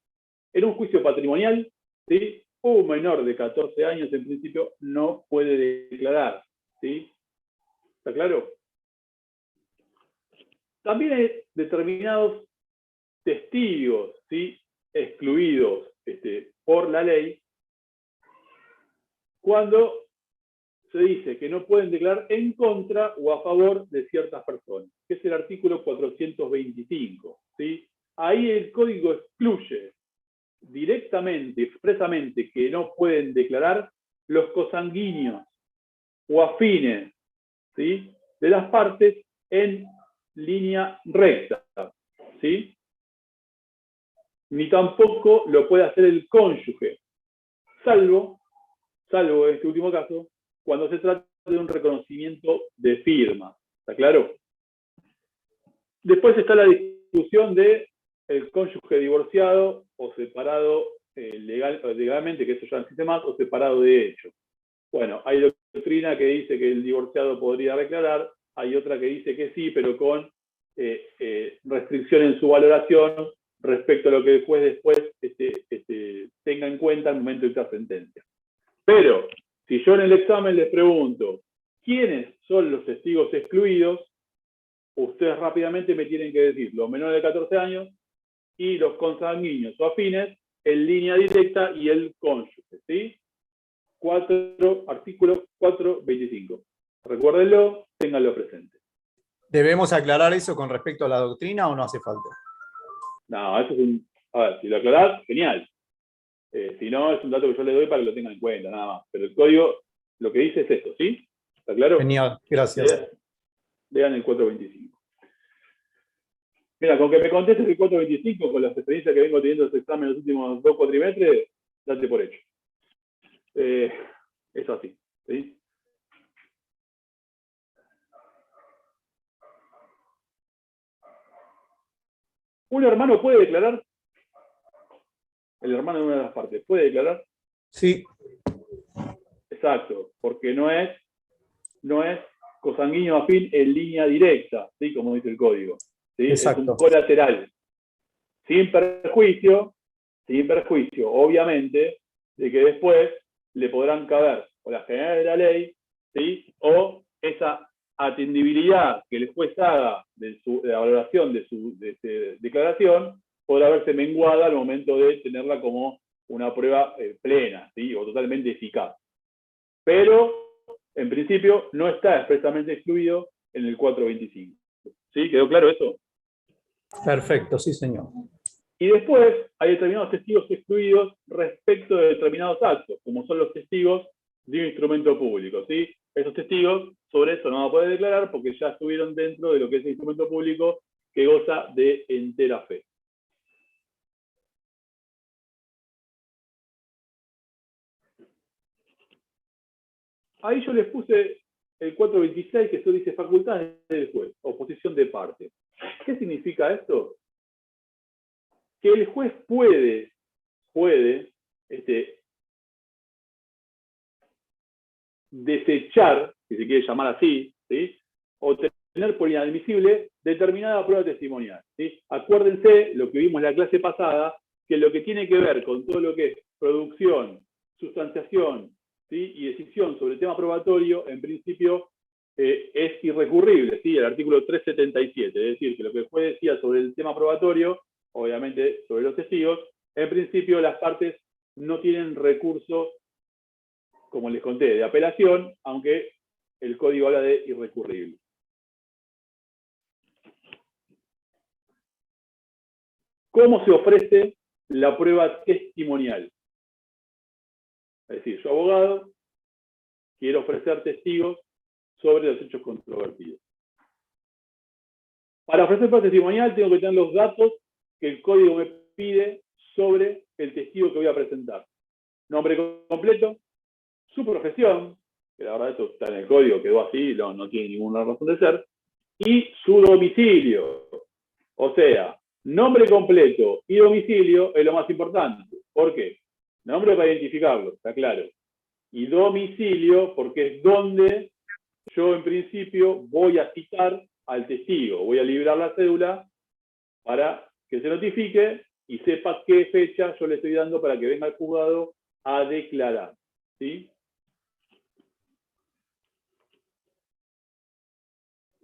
En un juicio patrimonial, ¿sí?, un menor de 14 años en principio no puede declarar, ¿sí? ¿Está claro? También hay determinados testigos, ¿sí?, excluidos por la ley cuando se dice que no pueden declarar en contra o a favor de ciertas personas, que es el artículo 425, ¿sí? Ahí el código excluye directamente, expresamente, que no pueden declarar los cosanguíneos o afines, ¿sí?, de las partes en línea recta, ¿sí? Ni tampoco lo puede hacer el cónyuge, salvo en este último caso, cuando se trata de un reconocimiento de firma. ¿Está claro? Después está la discusión de el cónyuge divorciado o separado legalmente, que eso ya no existe más, o separado de hecho. Bueno, hay doctrina que dice que el divorciado podría declarar, hay otra que dice que sí, pero con restricción en su valoración respecto a lo que el juez después tenga en cuenta al momento de dictar sentencia. Pero, si yo en el examen les pregunto, ¿quiénes son los testigos excluidos? Ustedes rápidamente me tienen que decir los menores de 14 años y los consanguíneos o afines en línea directa y el cónyuge, ¿sí? Artículo 425. Recuérdenlo, ténganlo presente. ¿Debemos aclarar eso con respecto a la doctrina o no hace falta? No, eso es a ver, si lo aclarás, genial. Si no, es un dato que yo les doy para que lo tengan en cuenta, nada más. Pero el código lo que dice es esto, ¿sí? ¿Está claro? Genial, gracias. Vean el 425. Mira, con que me contestes el 425 con las experiencias que vengo teniendo en este examen en los últimos 2 cuatrimestres, date por hecho. Es así, ¿sí? ¿Un hermano puede declarar? el hermano de una de las partes, ¿puede declarar? Sí, Exacto, porque no es cosanguíneo afín en línea directa, ¿sí? Como dice el código. ¿Sí? Es exacto. un colateral. Sin perjuicio, obviamente, de que después le podrán caber o las generales de la ley, ¿sí? O esa atendibilidad que el juez haga de la valoración de su declaración podrá verse menguada al momento de tenerla como una prueba plena, ¿sí? O totalmente eficaz. Pero, en principio, no está expresamente excluido en el 425. ¿Sí? ¿Quedó claro eso? Perfecto, sí, señor. Y después hay determinados testigos excluidos respecto de determinados actos, como son los testigos de un instrumento público, ¿sí? Esos testigos, sobre eso no van a poder declarar porque ya estuvieron dentro de lo que es el instrumento público que goza de entera fe. Ahí yo les puse el 426, que eso dice facultades del juez, oposición de parte. ¿Qué significa esto? Que el juez puede desechar, si se quiere llamar así, ¿sí? O tener por inadmisible determinada prueba testimonial, ¿sí? Acuérdense lo que vimos en la clase pasada, que lo que tiene que ver con todo lo que es producción, sustanciación, ¿sí? Y decisión sobre el tema probatorio, en principio es irrecurrible, ¿sí? El artículo 377, es decir, que lo que el juez decía sobre el tema probatorio, obviamente sobre los testigos, en principio las partes no tienen recurso, como les conté, de apelación, aunque el código habla de irrecurrible. ¿Cómo se ofrece la prueba testimonial? Es decir, yo, abogado, quiero ofrecer testigos sobre los hechos controvertidos. Para ofrecer prueba testimonial tengo que tener los datos que el código me pide sobre el testigo que voy a presentar. Nombre completo, su profesión, que la verdad esto está en el código, quedó así, no tiene ninguna razón de ser, y su domicilio. O sea, nombre completo y domicilio es lo más importante. ¿Por qué? Nombre para identificarlo, está claro. Y domicilio porque es donde yo en principio voy a citar al testigo, voy a librar la cédula para que se notifique y sepa qué fecha yo le estoy dando para que venga al juzgado a declarar. ¿Sí?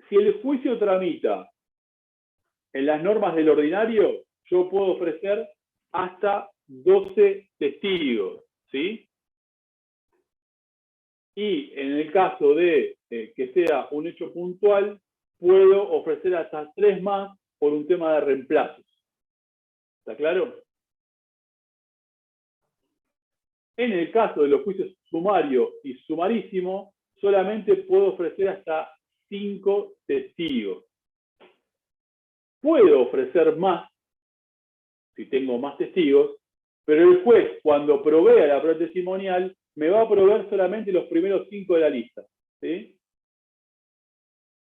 Si el juicio tramita en las normas del ordinario, yo puedo ofrecer hasta 12 testigos, ¿sí? Y en el caso de que sea un hecho puntual, puedo ofrecer hasta 3 más por un tema de reemplazos. ¿Está claro? En el caso de los juicios sumario y sumarísimo, solamente puedo ofrecer hasta 5 testigos. Puedo ofrecer más, si tengo más testigos, pero el juez, cuando provea la prueba testimonial, me va a proveer solamente los primeros 5 de la lista. ¿Sí?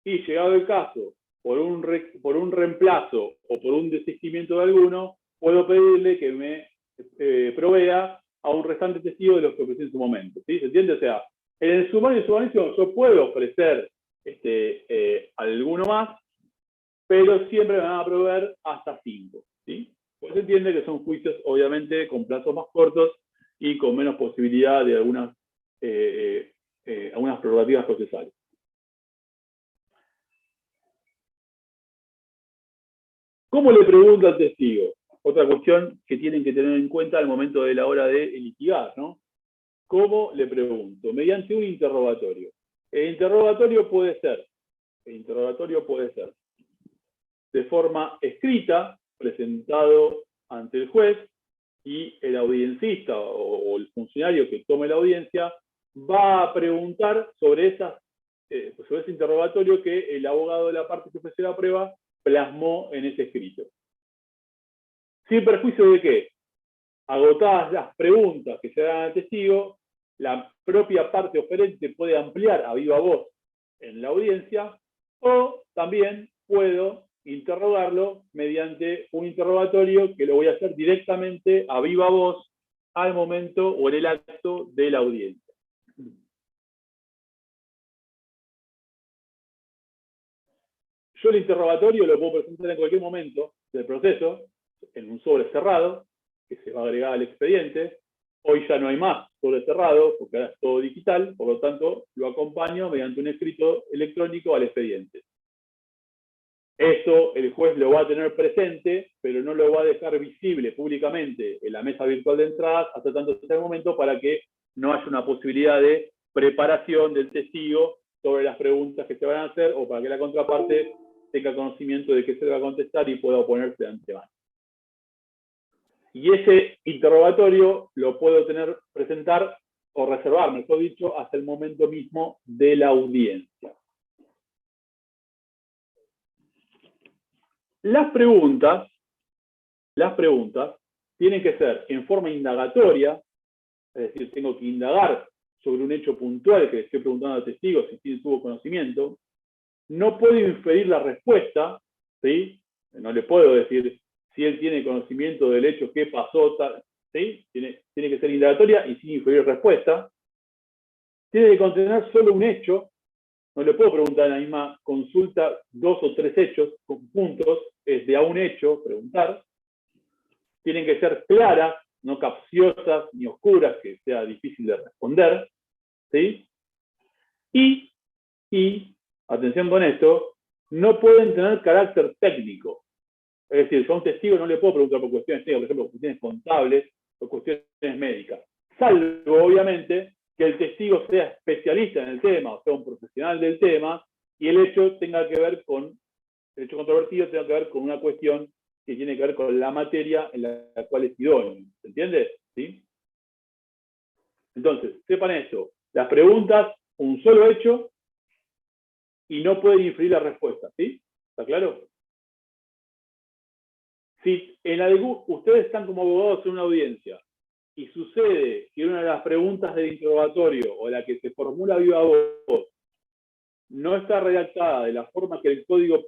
Y llegado el caso, por un reemplazo o por un desistimiento de alguno, puedo pedirle que me provea a un restante testigo de los que ofrecí en su momento. ¿Sí? ¿Se entiende? O sea, en el sumario y sumarísimo yo puedo ofrecer alguno más, pero siempre me van a proveer hasta 5. ¿Sí? Pues se entiende que son juicios, obviamente, con plazos más cortos y con menos posibilidad de algunas prerrogativas procesales. ¿Cómo le pregunto al testigo? Otra cuestión que tienen que tener en cuenta al momento de la hora de litigar, ¿no? ¿Cómo le pregunto? Mediante un interrogatorio. El interrogatorio puede ser de forma escrita, presentado ante el juez, y el audiencista o el funcionario que tome la audiencia va a preguntar sobre ese interrogatorio que el abogado de la parte que ofrece la prueba plasmó en ese escrito. ¿Sin perjuicio de qué? Agotadas las preguntas que se dan al testigo, la propia parte oferente puede ampliar a viva voz en la audiencia, o también puedo interrogarlo mediante un interrogatorio que lo voy a hacer directamente a viva voz al momento o en el acto de la audiencia. Yo el interrogatorio lo puedo presentar en cualquier momento del proceso, en un sobre cerrado, que se va a agregar al expediente. Hoy ya no hay más sobre cerrado, porque ahora es todo digital, por lo tanto lo acompaño mediante un escrito electrónico al expediente. Eso el juez lo va a tener presente, pero no lo va a dejar visible públicamente en la mesa virtual de entradas hasta tanto sea el momento para que no haya una posibilidad de preparación del testigo sobre las preguntas que se van a hacer o para que la contraparte tenga conocimiento de qué se le va a contestar y pueda oponerse de antemano. Y ese interrogatorio lo puedo presentar o reservar, mejor dicho, hasta el momento mismo de la audiencia. Las preguntas tienen que ser en forma indagatoria, es decir, tengo que indagar sobre un hecho puntual que le estoy preguntando al testigo si tuvo conocimiento. No puedo inferir la respuesta, ¿sí? No le puedo decir si él tiene conocimiento del hecho que pasó, ¿sí? Tiene que ser indagatoria y sin inferir respuesta. Tiene que contener solo un hecho. No le puedo preguntar en la misma consulta 2 o 3 hechos juntos, es de a un hecho preguntar. Tienen que ser claras, no capciosas ni oscuras, que sea difícil de responder, ¿sí? Y atención con esto, no pueden tener carácter técnico. Es decir, yo a un testigo no le puedo preguntar por cuestiones técnicas, por ejemplo, por cuestiones contables o cuestiones médicas. Salvo, obviamente, que el testigo sea especialista en el tema, o sea, un profesional del tema, y el hecho controvertido tenga que ver con una cuestión que tiene que ver con la materia en la cual es idóneo. ¿Se entiende? ¿Sí? Entonces, sepan esto. Las preguntas, un solo hecho, y no pueden inferir la respuesta. ¿Sí? ¿Está claro? Si ustedes están como abogados en una audiencia y sucede que una de las preguntas del interrogatorio o la que se formula a viva voz no está redactada de la forma que el código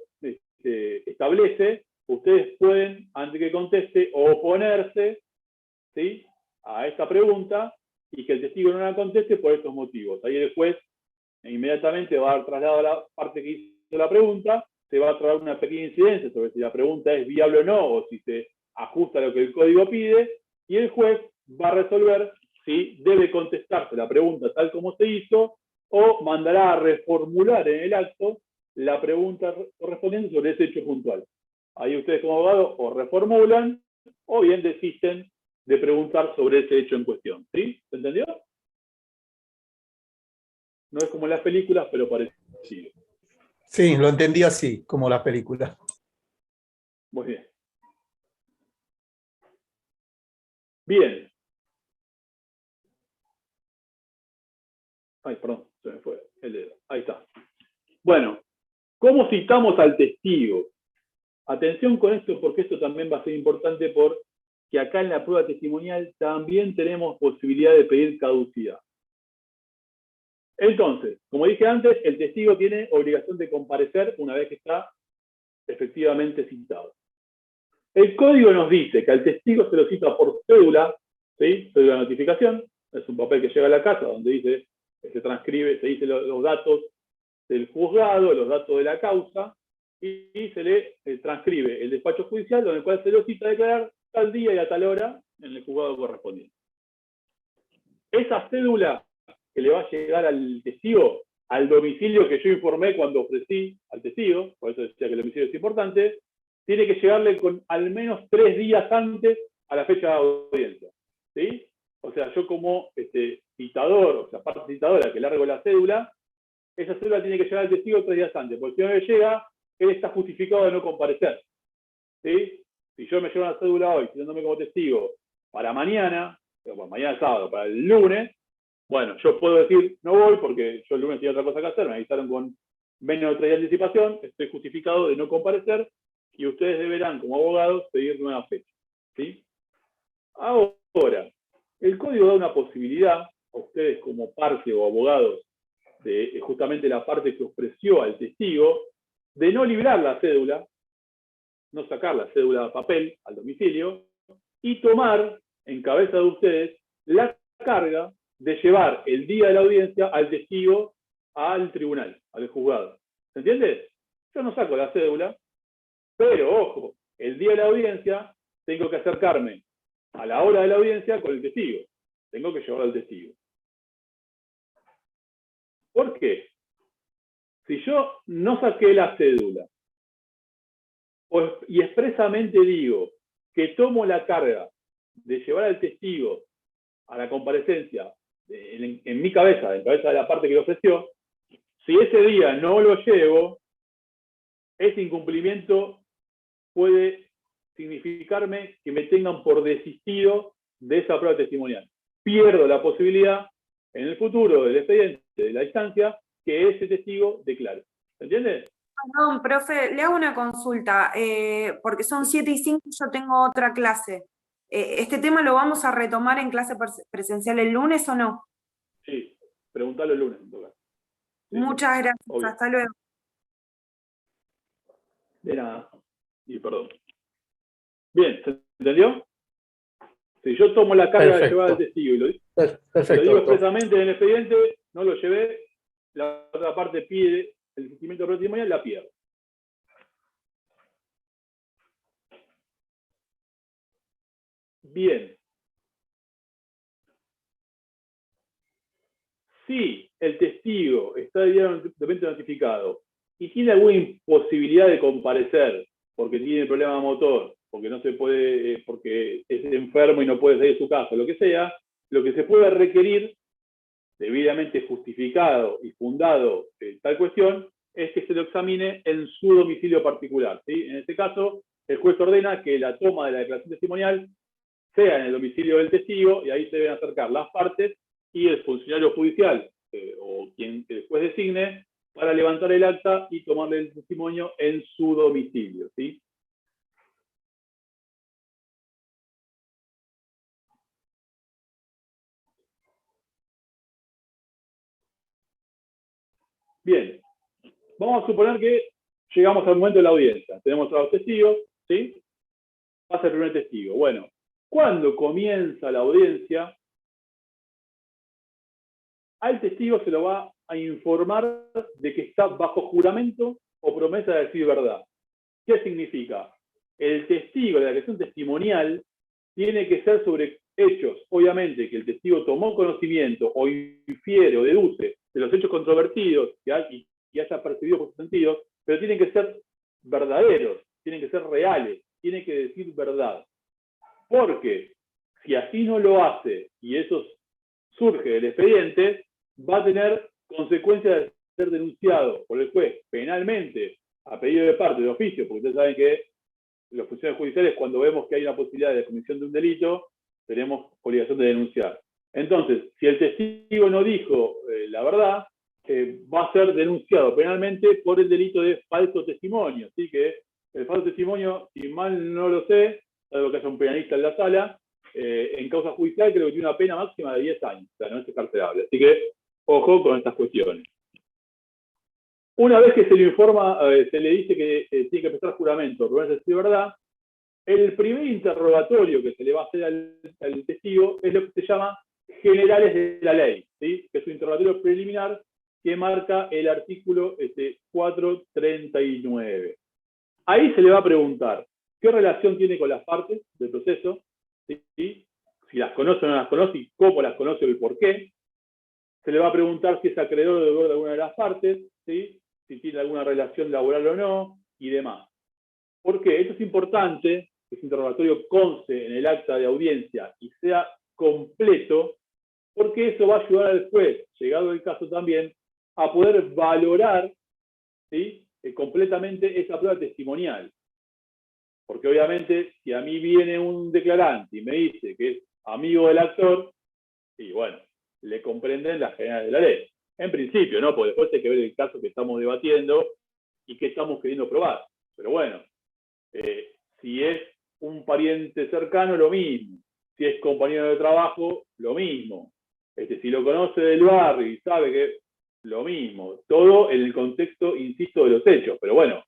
establece, ustedes pueden, antes que conteste, oponerse, ¿sí?, a esta pregunta y que el testigo no la conteste por estos motivos. Ahí el juez inmediatamente va a dar traslado a la parte que hizo la pregunta, se va a traer una pequeña incidencia sobre si la pregunta es viable o no, o si se ajusta a lo que el código pide, y el juez va a resolver si debe contestarse la pregunta tal como se hizo, o mandará a reformular en el acto la pregunta correspondiente sobre ese hecho puntual. Ahí ustedes como abogados o reformulan, o bien desisten de preguntar sobre ese hecho en cuestión. ¿Sí? ¿Se entendió? No es como en las películas, pero parecido. Sí, lo entendí así, como las películas. Muy bien. Bien. Ay, perdón, se me fue el dedo. Ahí está. Bueno, ¿cómo citamos al testigo? Atención con esto, porque esto también va a ser importante porque acá en la prueba testimonial también tenemos posibilidad de pedir caducidad. Entonces, como dije antes, el testigo tiene obligación de comparecer una vez que está efectivamente citado. El código nos dice que al testigo se lo cita por cédula, ¿sí? Cédula de notificación, es un papel que llega a la casa donde dice, se transcribe, se dice los datos del juzgado, los datos de la causa, y se le transcribe el despacho judicial, donde el cual se lo cita a declarar tal día y a tal hora en el juzgado correspondiente. Esa cédula que le va a llegar al testigo, al domicilio que yo informé cuando ofrecí al testigo, por eso decía que el domicilio es importante, tiene que llegarle con al menos 3 días antes a la fecha de audiencia. ¿Sí? O sea, yo como citador, o sea, parte citadora que largo la cédula, esa cédula tiene que llegar al testigo 3 días antes, porque si no le llega, él está justificado de no comparecer. ¿Sí? Si yo me llevo una cédula hoy, citándome como testigo para mañana, bueno, mañana es sábado, para el lunes, bueno, yo puedo decir, no voy porque yo el lunes tenía otra cosa que hacer, me avisaron con menos de 3 días de anticipación, estoy justificado de no comparecer, y ustedes deberán, como abogados, pedir nueva fecha. ¿Sí? Ahora, el código da una posibilidad a ustedes como parte o abogados de justamente la parte que ofreció al testigo, de no librar la cédula, no sacar la cédula de papel al domicilio y tomar en cabeza de ustedes la carga de llevar el día de la audiencia al testigo al tribunal, al juzgado. ¿Se entiende? Yo no saco la cédula, pero ojo, el día de la audiencia tengo que acercarme a la hora de la audiencia con el testigo. Tengo que llevar al testigo. ¿Por qué? Si yo no saqué la cédula y expresamente digo que tomo la carga de llevar al testigo a la comparecencia en mi cabeza, en cabeza de la parte que lo ofreció, si ese día no lo llevo, ese incumplimiento puede significarme que me tengan por desistido de esa prueba testimonial. Pierdo la posibilidad en el futuro del expediente de la instancia que ese testigo declare. ¿Se entiende? Perdón, profe, le hago una consulta, porque son 7:05 y yo tengo otra clase. ¿Este tema lo vamos a retomar en clase presencial el lunes o no? Sí, preguntalo el lunes. Sí. Muchas gracias, Obvio. hasta luego. De nada. Y perdón. Bien, ¿se entendió? Si yo tomo la carga de llevar al testigo y lo digo Perfecto. expresamente en el expediente, no lo llevé, la otra parte pide el desistimiento testimonial, la pierdo. Bien. Si el testigo está debidamente notificado y tiene alguna imposibilidad de comparecer porque tiene problema motor, porque no se puede, porque es enfermo y no puede salir de su casa, lo que sea, lo que se puede requerir, debidamente justificado y fundado tal cuestión, es que se lo examine en su domicilio particular, ¿sí? En este caso, el juez ordena que la toma de la declaración testimonial sea en el domicilio del testigo y ahí se deben acercar las partes y el funcionario judicial o quien el juez designe para levantar el acta y tomarle el testimonio en su domicilio, ¿sí? Bien, vamos a suponer que llegamos al momento de la audiencia. Tenemos a los testigos, ¿sí? Pasa el primer testigo. Bueno, cuando comienza la audiencia, al testigo se lo va a informar de que está bajo juramento o promesa de decir verdad. ¿Qué significa? El testigo de la declaración testimonial tiene que ser sobre hechos, obviamente, que el testigo tomó conocimiento o infiere o deduce de los hechos controvertidos y haya percibido por sus sentidos, pero tienen que ser verdaderos, tienen que ser reales, tienen que decir verdad. Porque si así no lo hace y eso surge del expediente, va a tener consecuencias de ser denunciado por el juez penalmente a pedido de parte de oficio, porque ustedes saben que los funcionarios judiciales, cuando vemos que hay una posibilidad de comisión de un delito, tenemos obligación de denunciar. Entonces, si el testigo no dijo la verdad, va a ser denunciado penalmente por el delito de falso testimonio. Así que el falso testimonio, si mal no lo sé, salvo que haya un penalista en la sala, en causa judicial creo que tiene una pena máxima de 10 años, o sea, no es excarcelable. Así que, ojo con estas cuestiones. Una vez que se le informa, se le dice que tiene que prestar juramento, por decir verdad, el primer interrogatorio que se le va a hacer al testigo es lo que se llama generales de la ley, ¿sí? Que es un interrogatorio preliminar que marca el artículo 439. Ahí se le va a preguntar qué relación tiene con las partes del proceso, ¿sí? Si las conoce o no las conoce y cómo las conoce y por qué. Se le va a preguntar si es acreedor o deudor de alguna de las partes, ¿sí? Si tiene alguna relación laboral o no, y demás. ¿Por qué? Esto es importante, que ese interrogatorio conste en el acta de audiencia y sea completo, porque eso va a ayudar al juez, llegado el caso también, a poder valorar, ¿sí? Completamente esa prueba testimonial. Porque obviamente, si a mí viene un declarante y me dice que es amigo del actor, y bueno, le comprenden las generales de la ley. En principio, ¿no? Porque después hay que ver el caso que estamos debatiendo y que estamos queriendo probar. Pero bueno, si es un pariente cercano, lo mismo. Si es compañero de trabajo, lo mismo. Si lo conoce del barrio y sabe que lo mismo. Todo en el contexto, insisto, de los hechos. Pero bueno,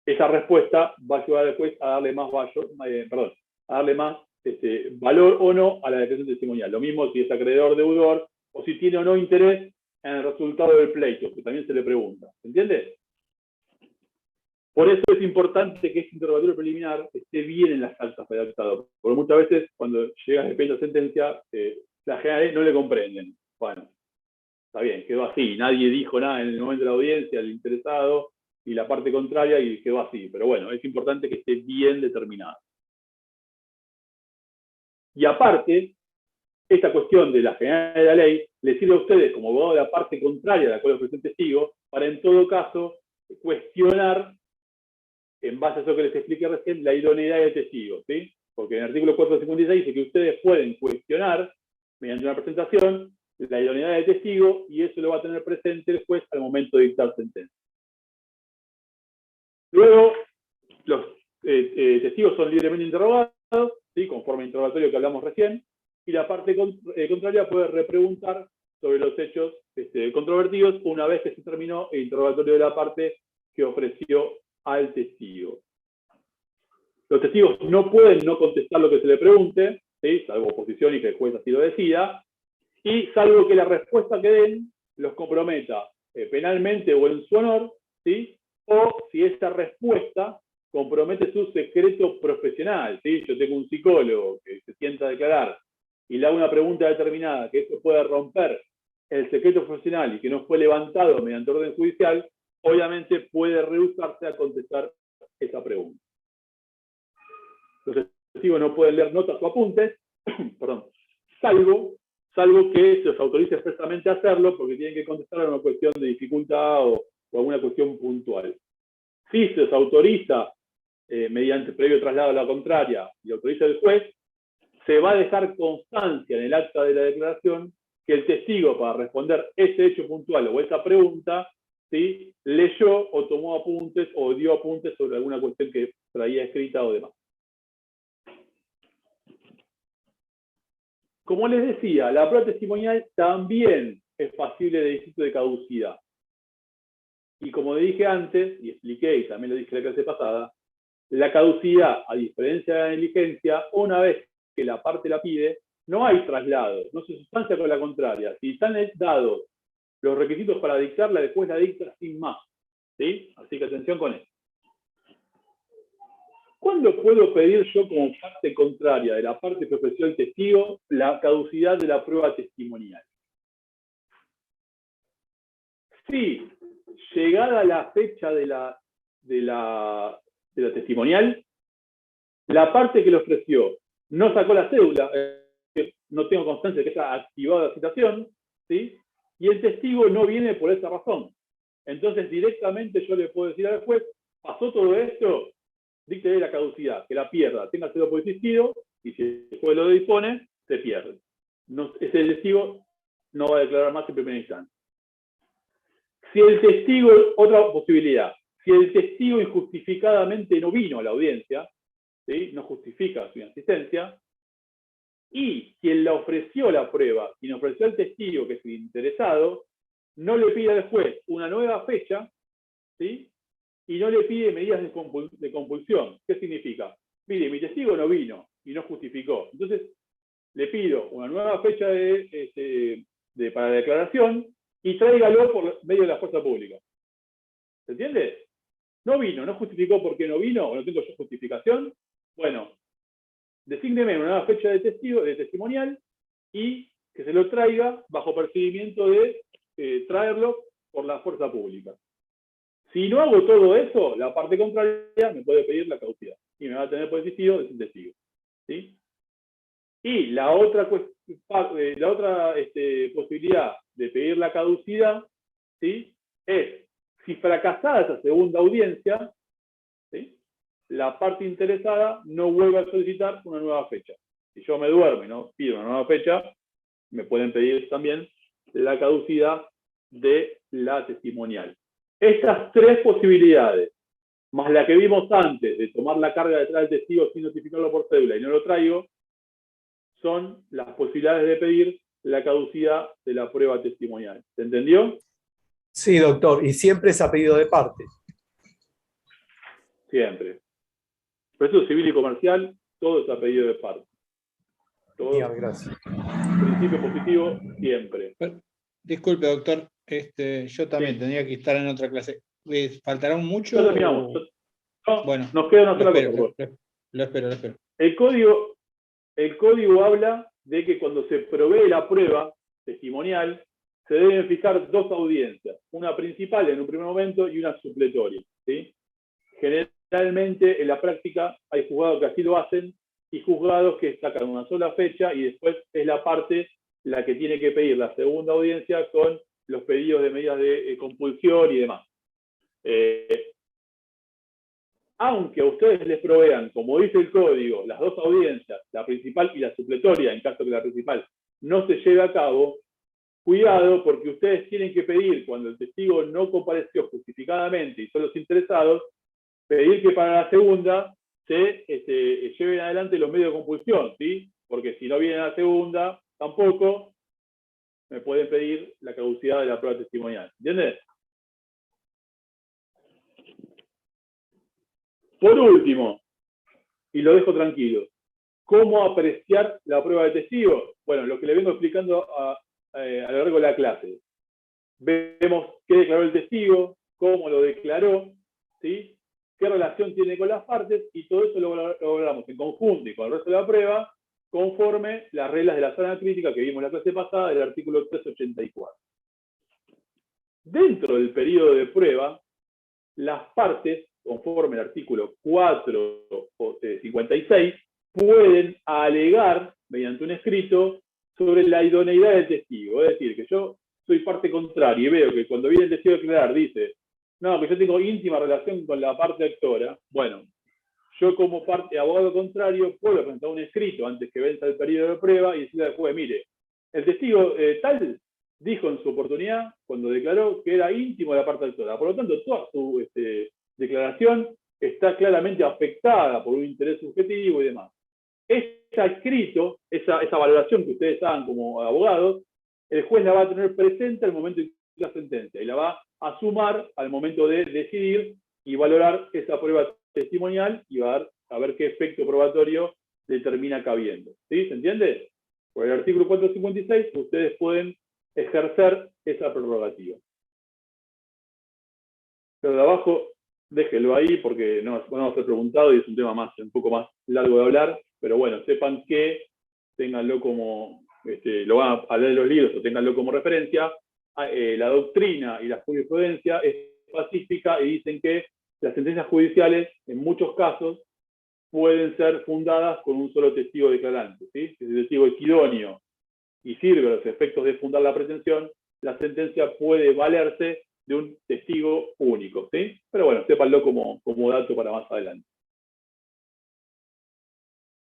esa respuesta va a llevar después a darle más valor o no a la declaración testimonial. Lo mismo si es acreedor, deudor, o si tiene o no interés en el resultado del pleito, que también se le pregunta. ¿Se entiende? Por eso es importante que este interrogatorio preliminar esté bien en las actas redactadas, porque muchas veces cuando llega el pleito a sentencia, las generales no le comprenden. Bueno, está bien, quedó así, nadie dijo nada en el momento de la audiencia, el interesado y la parte contraria, y quedó así. Pero bueno, es importante que esté bien determinado. Y aparte, esta cuestión de la generalidad de la ley le sirve a ustedes, como abogado de la parte contraria de la cual ofrece el testigo, para en todo caso cuestionar, en base a eso que les expliqué recién, la idoneidad del testigo, ¿sí? Porque en el artículo 456 dice que ustedes pueden cuestionar, mediante una presentación, la idoneidad del testigo, y eso lo va a tener presente el juez al momento de dictar sentencia. Luego, los testigos son libremente interrogados, ¿sí? Conforme al interrogatorio que hablamos recién, y la parte contraria puede repreguntar sobre los hechos controvertidos una vez que se terminó el interrogatorio de la parte que ofreció al testigo. Los testigos no pueden no contestar lo que se le pregunte, ¿sí? Salvo oposición y que el juez así lo decida, y salvo que la respuesta que den los comprometa penalmente o en su honor, ¿sí? O si esa respuesta compromete su secreto profesional, ¿sí? Yo tengo un psicólogo que se sienta a declarar y le hago una pregunta determinada que eso puede romper el secreto profesional y que no fue levantado mediante orden judicial, obviamente puede rehusarse a contestar esa pregunta. Los testigos no pueden leer notas o apuntes, perdón, salvo que se los autorice expresamente a hacerlo, porque tienen que contestar a una cuestión de dificultad o alguna cuestión puntual. Si se les autoriza mediante previo traslado a la contraria y autoriza el juez, se va a dejar constancia en el acta de la declaración que el testigo, para responder ese hecho puntual o esa pregunta, ¿sí? Leyó o tomó apuntes o dio apuntes sobre alguna cuestión que traía escrita o demás. Como les decía, la prueba testimonial también es pasible de distinto de caducidad. Y como dije antes, y expliqué, y también lo dije en la clase pasada, la caducidad, a diferencia de la negligencia, una vez que la parte la pide, no hay traslado, no se sustancia con la contraria. Si están dados los requisitos para dictarla, después la dicta sin más. ¿Sí? Así que atención con eso. ¿Cuándo puedo pedir yo como parte contraria de la parte que ofreció el testigo la caducidad de la prueba testimonial? Si, llegada la fecha de la testimonial, la parte que le ofreció no sacó la cédula, no tengo constancia de que haya activado la citación, ¿sí? Y el testigo no viene por esa razón. Entonces directamente yo le puedo decir al juez, pasó todo esto, díctele la caducidad, que la pierda, téngaselo por existido, y si el juez lo dispone, se pierde. No, ese testigo no va a declarar más en primera instancia. Si el testigo, otra posibilidad, si el testigo injustificadamente no vino a la audiencia, ¿sí? No justifica su inasistencia, y quien le ofreció la prueba, quien ofreció al testigo, que es el interesado, no le pide al juez una nueva fecha, ¿sí? Y no le pide medidas de compulsión. ¿Qué significa? Mire, mi testigo no vino y no justificó. Entonces, le pido una nueva fecha para la declaración y tráigalo por medio de la fuerza pública. ¿Se entiende? No vino, no justificó por qué no vino, o no tengo yo justificación. Bueno, desígneme una nueva fecha de testimonial y que se lo traiga bajo percibimiento de traerlo por la fuerza pública. Si no hago todo eso, la parte contraria me puede pedir la caducidad y me va a tener por existido de testigo. ¿Sí? Y la otra posibilidad de pedir la caducidad, ¿sí? Es si fracasada esa segunda audiencia, ¿sí? La parte interesada no vuelve a solicitar una nueva fecha. Si yo me duermo y no pido una nueva fecha, me pueden pedir también la caducidad de la testimonial. Estas tres posibilidades, más la que vimos antes de tomar la carga detrás del testigo sin notificarlo por cédula y no lo traigo, son las posibilidades de pedir la caducidad de la prueba testimonial. ¿Se entendió? Sí, doctor, y siempre es a pedido de parte. siempre. Proceso civil y comercial, todo es a pedido de parte. Todo, Genial, gracias. principio positivo, siempre. Disculpe, doctor, yo también Sí. tendría que estar en otra clase. ¿Faltará mucho? Ya terminamos. No, Bueno, nos queda una lo sola cosa. espero, por favor. lo espero. El código habla de que cuando se provee la prueba testimonial, se deben fijar dos audiencias, una principal en un primer momento y una supletoria, ¿sí? Generalmente en la práctica hay juzgados que así lo hacen y juzgados que sacan una sola fecha y después es la parte la que tiene que pedir la segunda audiencia con los pedidos de medidas de compulsión y demás. Aunque a ustedes les provean, como dice el código, las dos audiencias, la principal y la supletoria, en caso que la principal no se lleve a cabo, cuidado, porque ustedes tienen que pedir, cuando el testigo no compareció justificadamente y son los interesados, pedir que para la segunda se lleven adelante los medios de compulsión, ¿sí? Porque si no viene a la segunda, tampoco me pueden pedir la caducidad de la prueba testimonial. ¿Entiendes? Por último, y lo dejo tranquilo, ¿cómo apreciar la prueba de testigo? Bueno, lo que le vengo explicando a lo largo de la clase. Vemos qué declaró el testigo, cómo lo declaró, ¿sí? Qué relación tiene con las partes, y todo eso lo hablamos en conjunto y con el resto de la prueba, conforme las reglas de la sala crítica que vimos en la clase pasada del artículo 384. Dentro del periodo de prueba, las partes, conforme al artículo 456, pueden alegar, mediante un escrito, sobre la idoneidad del testigo. Es decir, que yo soy parte contraria y veo que cuando viene el testigo a declarar dice, no, que yo tengo íntima relación con la parte actora. Bueno, yo como abogado contrario puedo presentar un escrito antes que venza el periodo de prueba y decirle al juez, mire, el testigo tal dijo en su oportunidad, cuando declaró, que era íntimo de la parte actora. Por lo tanto, toda su declaración está claramente afectada por un interés subjetivo y demás. Está escrito, esa valoración que ustedes hagan como abogados, el juez la va a tener presente al momento de la sentencia y la va a sumar al momento de decidir y valorar esa prueba testimonial y va a ver qué efecto probatorio le termina cabiendo. ¿Sí? ¿Se entiende? Por el artículo 456 ustedes pueden ejercer esa prerrogativa. Pero de abajo, déjenlo ahí porque no vamos a ser preguntado y es un tema un poco más largo de hablar, pero bueno, sepan que ténganlo como, lo van a leer en los libros o ténganlo como referencia. La doctrina y la jurisprudencia es pacífica y dicen que las sentencias judiciales, en muchos casos, pueden ser fundadas con un solo testigo declarante, ¿sí? Si el testigo es idóneo y sirve a los efectos de fundar la pretensión, la sentencia puede valerse de un testigo único, ¿sí? Pero bueno, sépanlo como dato para más adelante.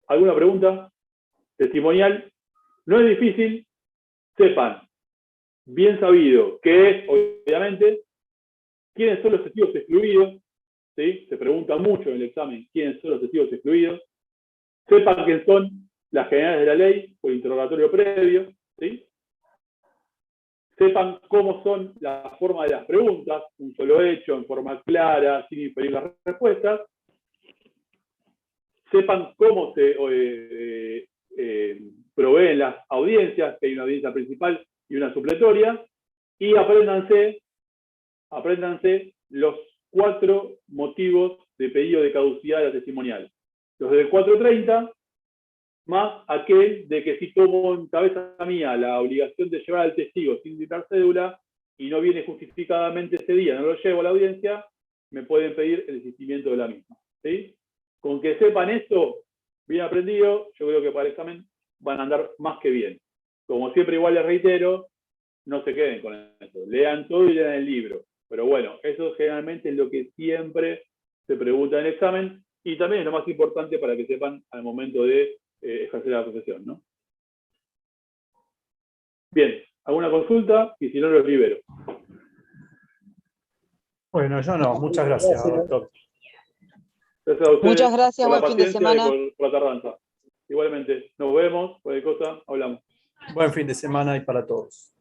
¿Alguna pregunta? Testimonial. No es difícil, sepan, bien sabido, que es, obviamente, quiénes son los testigos excluidos, ¿sí? Se pregunta mucho en el examen quiénes son los testigos excluidos. Sepan quiénes son las generales de la ley por interrogatorio previo, ¿sí? Sepan cómo son la forma de las preguntas, un solo hecho, en forma clara, sin inferir las respuestas. Sepan cómo se proveen las audiencias, que hay una audiencia principal y una supletoria, y apréndanse los 4 motivos de pedido de caducidad de la testimonial. Los del 430, más aquel de que si tomo en cabeza mía la obligación de llevar al testigo sin dictar cédula y no viene justificadamente ese día, no lo llevo a la audiencia, me pueden pedir el desistimiento de la misma, ¿sí? Con que sepan esto, bien aprendido, yo creo que para el examen van a andar más que bien. Como siempre, igual les reitero, no se queden con eso. Lean todo y lean el libro. Pero bueno, eso generalmente es lo que siempre se pregunta en el examen y también es lo más importante para que sepan al momento de ejercer la profesión, ¿no? Bien, ¿alguna consulta? Y si no, los libero. Bueno, yo no. Muchas gracias, doctor. Gracias a ustedes. Muchas gracias, por la buen fin de paciencia y semana. por la tardanza. Igualmente, nos vemos, cualquier cosa, hablamos. Buen fin de semana y para todos.